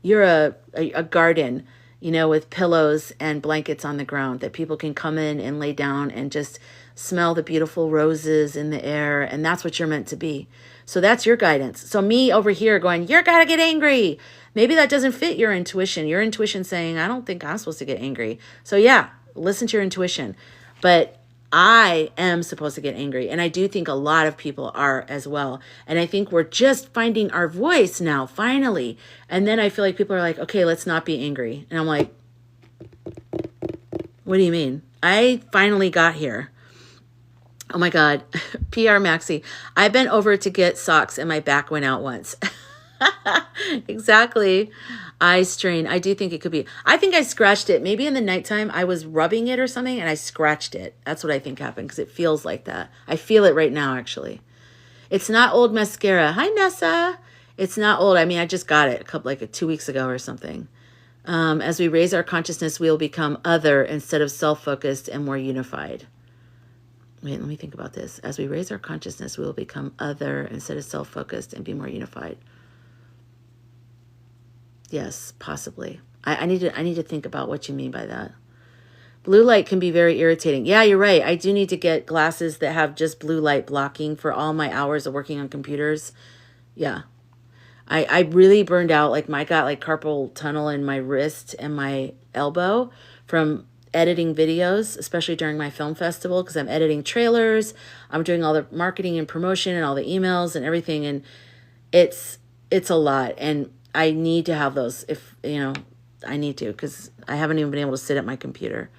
You're a garden, with pillows and blankets on the ground that people can come in and lay down and just smell the beautiful roses in the air. And that's what you're meant to be. So that's your guidance. So me over here going, you're gotta get angry. Maybe that doesn't fit your intuition. Your intuition saying, I don't think I'm supposed to get angry. So yeah, listen to your intuition. But I am supposed to get angry. And I do think a lot of people are as well. And I think we're just finding our voice now, finally. And then I feel like people are like, okay, let's not be angry. And I'm like, what do you mean? I finally got here. Oh my God. PR Maxi. I bent over to get socks and my back went out once. Exactly. Eye strain. I do think it could be. I think I scratched it. Maybe in the nighttime I was rubbing it or something and I scratched it. That's what I think happened because it feels like that. I feel it right now, actually. It's not old mascara. Hi, Nessa. It's not old. I mean, I just got it 2 weeks ago or something. As we raise our consciousness, we will become other instead of self-focused and more unified. Wait, let me think about this. As we raise our consciousness, we will become other instead of self-focused and be more unified. Yes, possibly. I need to think about what you mean by that. Blue light can be very irritating. Yeah, you're right. I do need to get glasses that have just blue light blocking for all my hours of working on computers. Yeah. I really burned out. I got carpal tunnel in my wrist and my elbow from editing videos, especially during my film festival, because I'm editing trailers. I'm doing all the marketing and promotion and all the emails and everything. And it's a lot. And I need to have those I need to, because I haven't even been able to sit at my computer.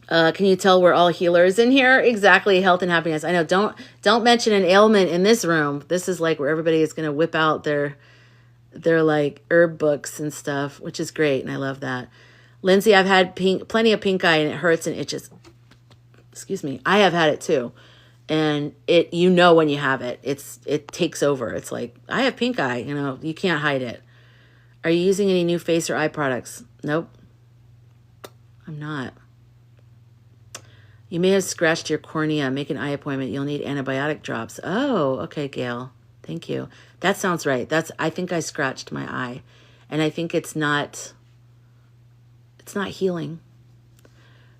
Can you tell we're all healers in here? Exactly. Health and happiness. I know. Don't mention an ailment in this room. This is where everybody is going to whip out their herb books and stuff, which is great. And I love that. Lindsay, I've had plenty of pink eye and it hurts and itches. Excuse me. I have had it too. And it, you know, when you have it, it takes over. It's like, I have pink eye, you know, you can't hide it. Are you using any new face or eye products? Nope. I'm not. You may have scratched your cornea. Make an eye appointment. You'll need antibiotic drops. Oh, okay, Gail. Thank you. That sounds right. I think I scratched my eye. And I think it's not healing.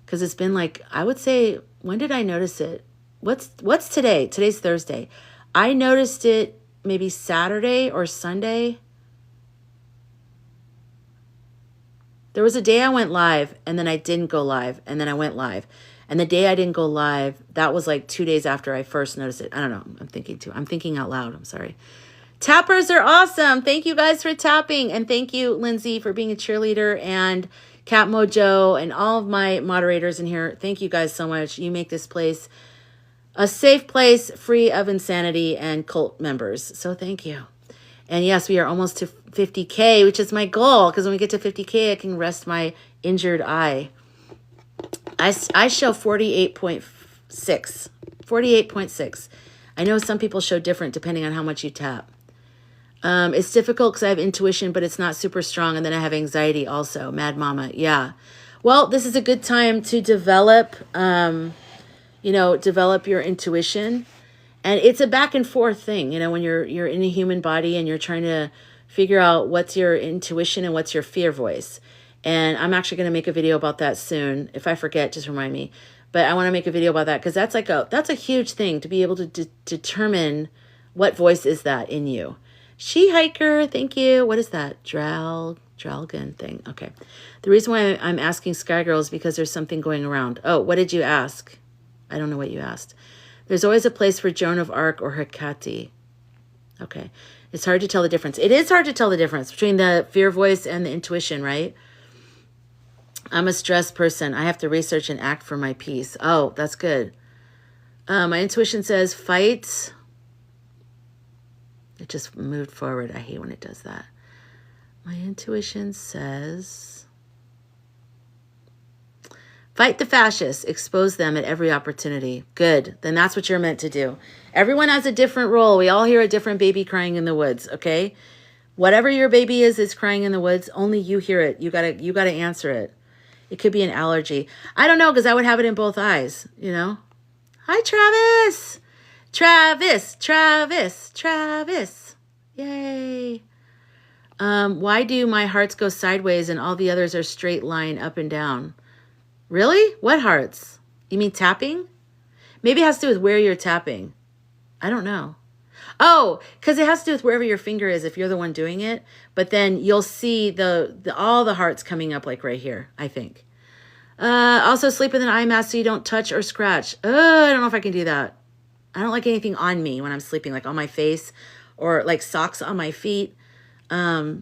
Because it's been like, I would say, when did I notice it? What's today? Today's Thursday. I noticed it maybe Saturday or Sunday. There was a day I went live, and then I didn't go live, and then I went live. And the day I didn't go live, that was like 2 days after I first noticed it. I don't know. I'm thinking out loud. I'm sorry. Tappers are awesome. Thank you guys for tapping. And thank you, Lindsay, for being a cheerleader, and Cat Mojo and all of my moderators in here. Thank you guys so much. You make this place a safe place, free of insanity and cult members. So thank you. And yes, we are almost to 50K, which is my goal, because when we get to 50K, I can rest my injured eye. I show 48.6. 48.6. I know some people show different depending on how much you tap. It's difficult because I have intuition, but it's not super strong. And then I have anxiety also. Mad Mama. Yeah. Well, this is a good time to develop, develop your intuition. And it's a back and forth thing, when you're in a human body and you're trying to figure out what's your intuition and what's your fear voice. And I'm actually going to make a video about that soon. If I forget, just remind me. But I want to make a video about that because that's a huge thing to be able to determine what voice is that in you. She hiker, thank you. What is that? Dralgan thing. Okay. The reason why I'm asking Sky Girl is because there's something going around. Oh, what did you ask? I don't know what you asked. There's always a place for Joan of Arc or Hecate. Okay. It's hard to tell the difference. It is hard to tell the difference between the fear voice and the intuition, right? I'm a stressed person. I have to research and act for my peace. Oh, that's good. My intuition says fight. It just moved forward. I hate when it does that. My intuition says fight the fascists. Expose them at every opportunity. Good. Then that's what you're meant to do. Everyone has a different role. We all hear a different baby crying in the woods, okay? Whatever your baby is crying in the woods, only you hear it. You gotta answer it. It could be an allergy. I don't know, because I would have it in both eyes, Hi, Travis. Travis. Yay. Why do my hearts go sideways and all the others are straight line up and down? Really? What hearts? You mean tapping? Maybe it has to do with where you're tapping. I don't know. Oh, because it has to do with wherever your finger is if you're the one doing it. But then you'll see all the hearts coming up like right here, I think. Also sleep with an eye mask so you don't touch or scratch. I don't know if I can do that. I don't like anything on me when I'm sleeping, like on my face or like socks on my feet. I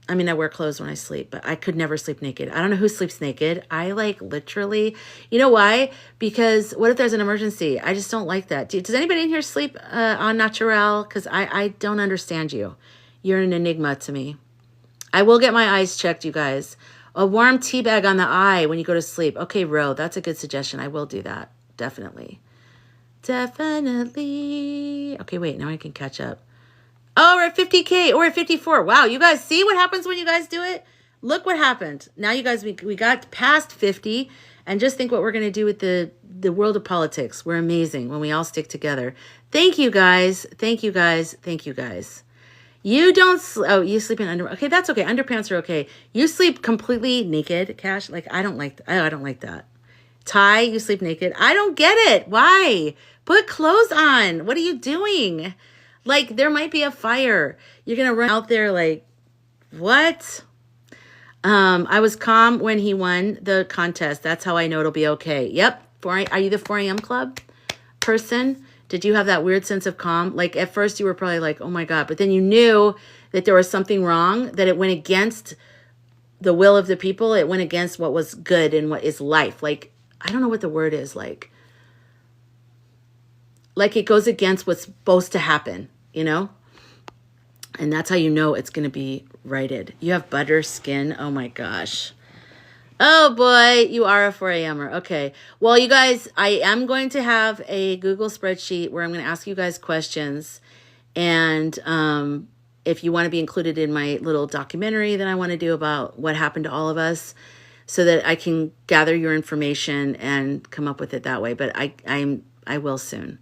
wear clothes when I sleep, but I could never sleep naked. I don't know who sleeps naked. I literally, you know why? Because what if there's an emergency? I just don't like that. Does anybody in here sleep on natural? Because I don't understand you. You're an enigma to me. I will get my eyes checked, you guys. A warm tea bag on the eye when you go to sleep. Okay, Ro, that's a good suggestion. I will do that. Definitely. Okay, wait, now I can catch up. Oh, we're at 50K or at 54. Wow, you guys see what happens when you guys do it? Look what happened. Now you guys, we got past 50, and just think what we're going to do with the world of politics. We're amazing when we all stick together. Thank you guys. Thank you guys. Thank you guys. You don't, you sleep in okay, that's okay. Underpants are okay. You sleep completely naked, Cash. I don't like that. Ty, you sleep naked. I don't get it. Why? Put clothes on. What are you doing? There might be a fire. You're going to run out there what? I was calm when he won the contest. That's how I know it'll be okay. Yep. Are you the 4 a.m. club person? Did you have that weird sense of calm? At first you were probably oh my God, but then you knew that there was something wrong, that it went against the will of the people. It went against what was good and what is life. I don't know what the word is it goes against what's supposed to happen, And that's how you know it's going to be righted. You have butter skin. Oh my gosh. Oh boy, you are a 4 a.m.er. Okay. Well, you guys, I am going to have a Google spreadsheet where I'm going to ask you guys questions. And if you want to be included in my little documentary that I want to do about what happened to all of us, so that I can gather your information and come up with it that way. But I will soon.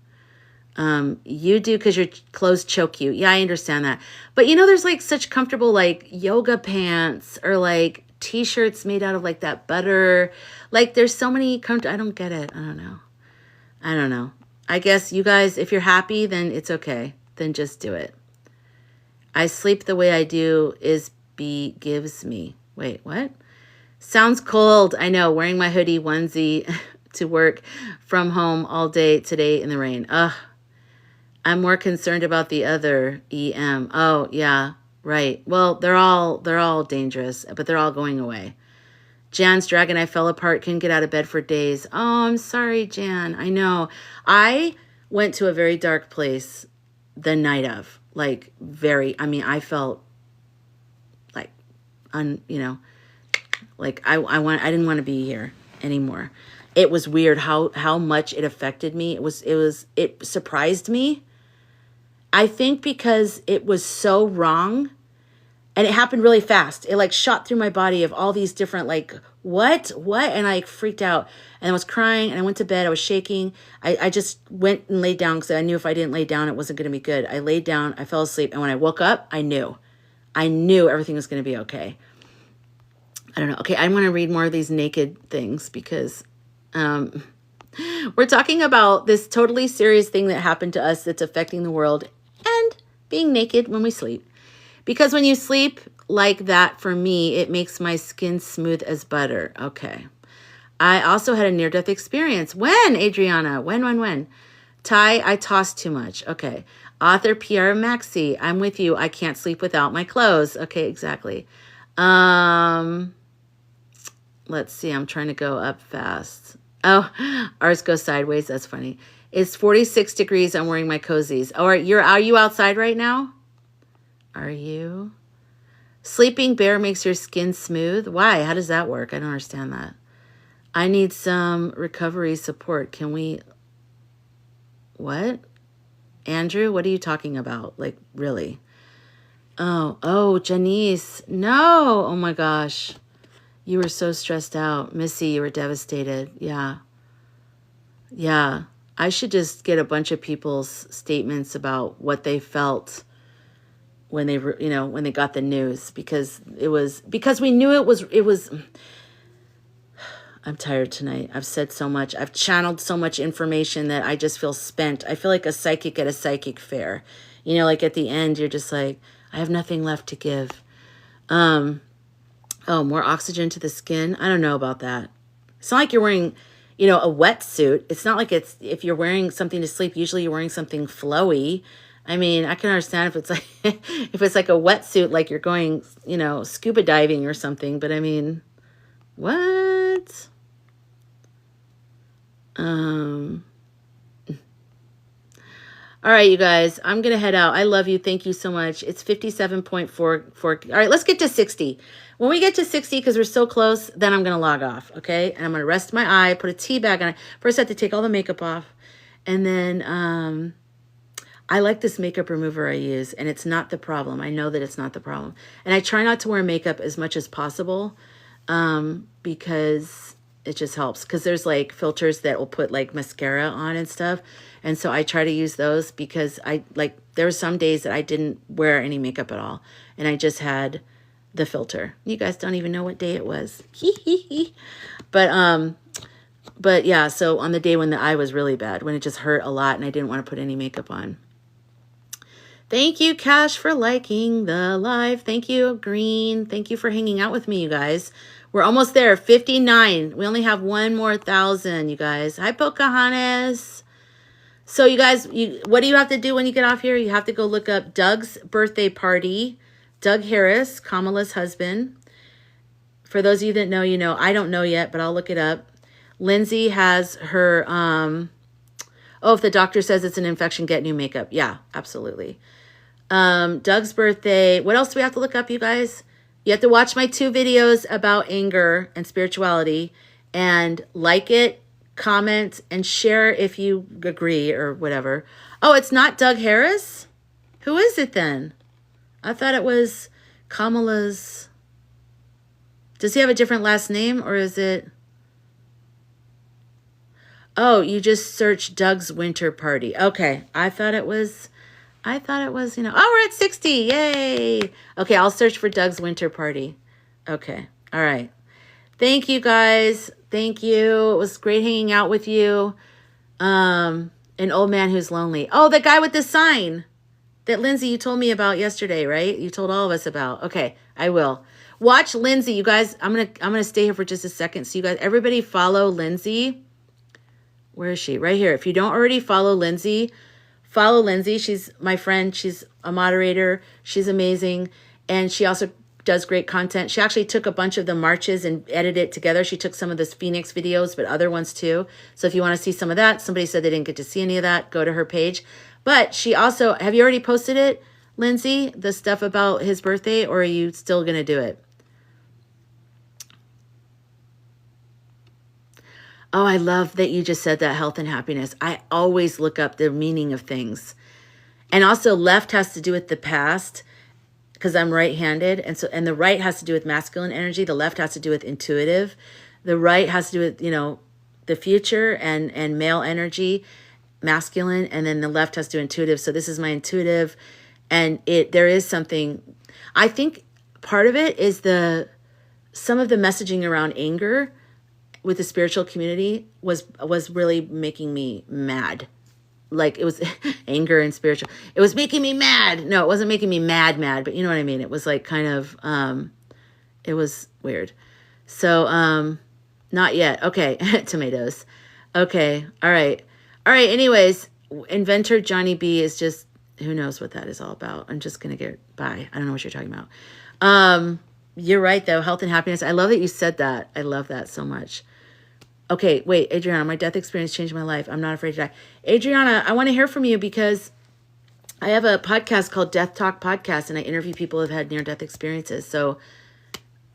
You do because your clothes choke you. Yeah, I understand that. But there's like such comfortable like yoga pants or like t-shirts made out of like that butter. Like there's so many I don't get it. I don't know. I guess you guys, if you're happy, then it's okay. Then just do it. I sleep the way I do is gives me. Wait, what? Sounds cold. I know. Wearing my hoodie onesie to work from home all day today in the rain. Ugh. I'm more concerned about the other EM. Oh, yeah. Right. Well, they're all dangerous, but they're all going away. Jan's dragon I fell apart, couldn't get out of bed for days. Oh, I'm sorry, Jan. I know. I went to a very dark place the night of. Like I felt like like I didn't want to be here anymore. It was weird how much it affected me. It surprised me. I think because it was so wrong and it happened really fast. It like shot through my body of all these different like, what? And I freaked out and I was crying and I went to bed. I was shaking. I just went and laid down because I knew if I didn't lay down, it wasn't going to be good. I laid down, I fell asleep. And when I woke up, I knew everything was going to be okay. I don't know. Okay, I want to read more of these naked things because we're talking about this totally serious thing that happened to us that's affecting the world and being naked when we sleep. Because when you sleep like that, for me, it makes my skin smooth as butter. Okay. I also had a near-death experience. When, Adriana? When? Ty, I toss too much. Okay. Author Pierre Maxi, I'm with you. I can't sleep without my clothes. Okay, exactly. Let's see. I'm trying to go up fast. Oh, ours goes sideways. That's funny. It's 46 degrees. I'm wearing my cozies. Are you outside right now? Are you? Sleeping bear makes your skin smooth. Why? How does that work? I don't understand that. I need some recovery support. Can we? What? Andrew, what are you talking about? Like, really? Oh, Janice. No. Oh my gosh. You were so stressed out. Missy, you were devastated. Yeah. I should just get a bunch of people's statements about what they felt when they when they got the news, because we knew it was. I'm tired tonight. I've said so much. I've channeled so much information that I just feel spent. I feel like a psychic at a psychic fair. Like at the end, you're just like, I have nothing left to give. Oh, more oxygen to the skin. I don't know about that. It's not like you're wearing, a wetsuit. It's not like if you're wearing something to sleep, usually you're wearing something flowy. I mean, I can understand if it's like, a wetsuit, like you're going, scuba diving or something. But I mean, what? All right, you guys, I'm going to head out. I love you. Thank you so much. It's 57.44. All right, let's get to 60. When we get to 60, because we're so close, then I'm going to log off, okay? And I'm going to rest my eye, put a tea bag on it. First, I have to take all the makeup off. And then I like this makeup remover I use, and it's not the problem. I know that it's not the problem. And I try not to wear makeup as much as possible because it just helps. Because there's like filters that will put like mascara on and stuff. And so I try to use those because there were some days that I didn't wear any makeup at all. And I just had the filter. You guys don't even know what day it was. But yeah, so on the day when the eye was really bad, when it just hurt a lot and I didn't want to put any makeup on. Thank you, Cash, for liking the live. Thank you, Green. Thank you for hanging out with me, you guys. We're almost there, 59. We only have one more 1,000, you guys. Hi, Pocahontas. So you guys, what do you have to do when you get off here? You have to go look up Doug's birthday party. Doug Harris, Kamala's husband. For those of you that know, you know. I don't know yet, but I'll look it up. Lindsay has her, if the doctor says it's an infection, get new makeup. Yeah, absolutely. Doug's birthday. What else do we have to look up, you guys? You have to watch my 2 videos about anger and spirituality and like it, comment, and share if you agree or whatever. Oh, it's not Doug Harris? Who is it then? I thought it was Kamala's. Does he have a different last name or is it? Oh, you just search Doug's Winter Party. Okay. I thought it was, you know, oh, we're at 60. Yay. Okay. I'll search for Doug's Winter Party. Okay. All right. Thank you guys. Thank you. It was great hanging out with you. An old man who's lonely. Oh, the guy with the sign that Lindsay, you told me about yesterday, right? You told all of us about. Okay. I will. Watch Lindsay. You guys, I'm going to stay here for just a second. So you guys, everybody follow Lindsay. Where is she? Right here. If you don't already follow Lindsay, follow Lindsay. She's my friend. She's a moderator. She's amazing. And she also does great content. She actually took a bunch of the marches and edited it together. She took some of this Phoenix videos, but other ones too. So if you want to see some of that, somebody said they didn't get to see any of that, go to her page. But she also, have you already posted it, Lindsay? The stuff about his birthday, or are you still going to do it? Oh, I love that you just said that, health and happiness. I always look up the meaning of things. And also left has to do with the past because I'm right-handed. And the right has to do with masculine energy. The left has to do with intuitive. The right has to do with, you know, the future and male energy, masculine. And then the left has to do intuitive. So this is my intuitive. And there is something, I think part of it is some of the messaging around anger with the spiritual community was really making me mad. Like it was anger and spiritual. It was making me mad. No, it wasn't making me mad, but you know what I mean? It was like kind of, it was weird. So, not yet. Okay. Tomatoes. Okay. All right. Anyways, inventor Johnny B is just, who knows what that is all about. I'm just going to get by. I don't know what you're talking about. You're right though. Health and happiness. I love that you said that. I love that so much. Okay, wait, Adriana, my death experience changed my life. I'm not afraid to die. Adriana, I want to hear from you because I have a podcast called Death Talk Podcast, and I interview people who have had near-death experiences. So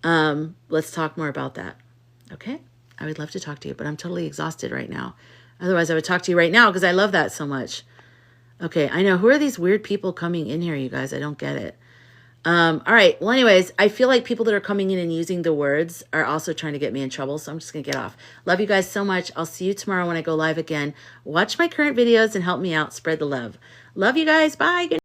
let's talk more about that. Okay? I would love to talk to you, but I'm totally exhausted right now. Otherwise, I would talk to you right now because I love that so much. Okay, I know. Who are these weird people coming in here, you guys? I don't get it. All right. Well, anyways, I feel like people that are coming in and using the words are also trying to get me in trouble. So I'm just going to get off. Love you guys so much. I'll see you tomorrow when I go live again. Watch my current videos and help me out. Spread the love. Love you guys. Bye. Good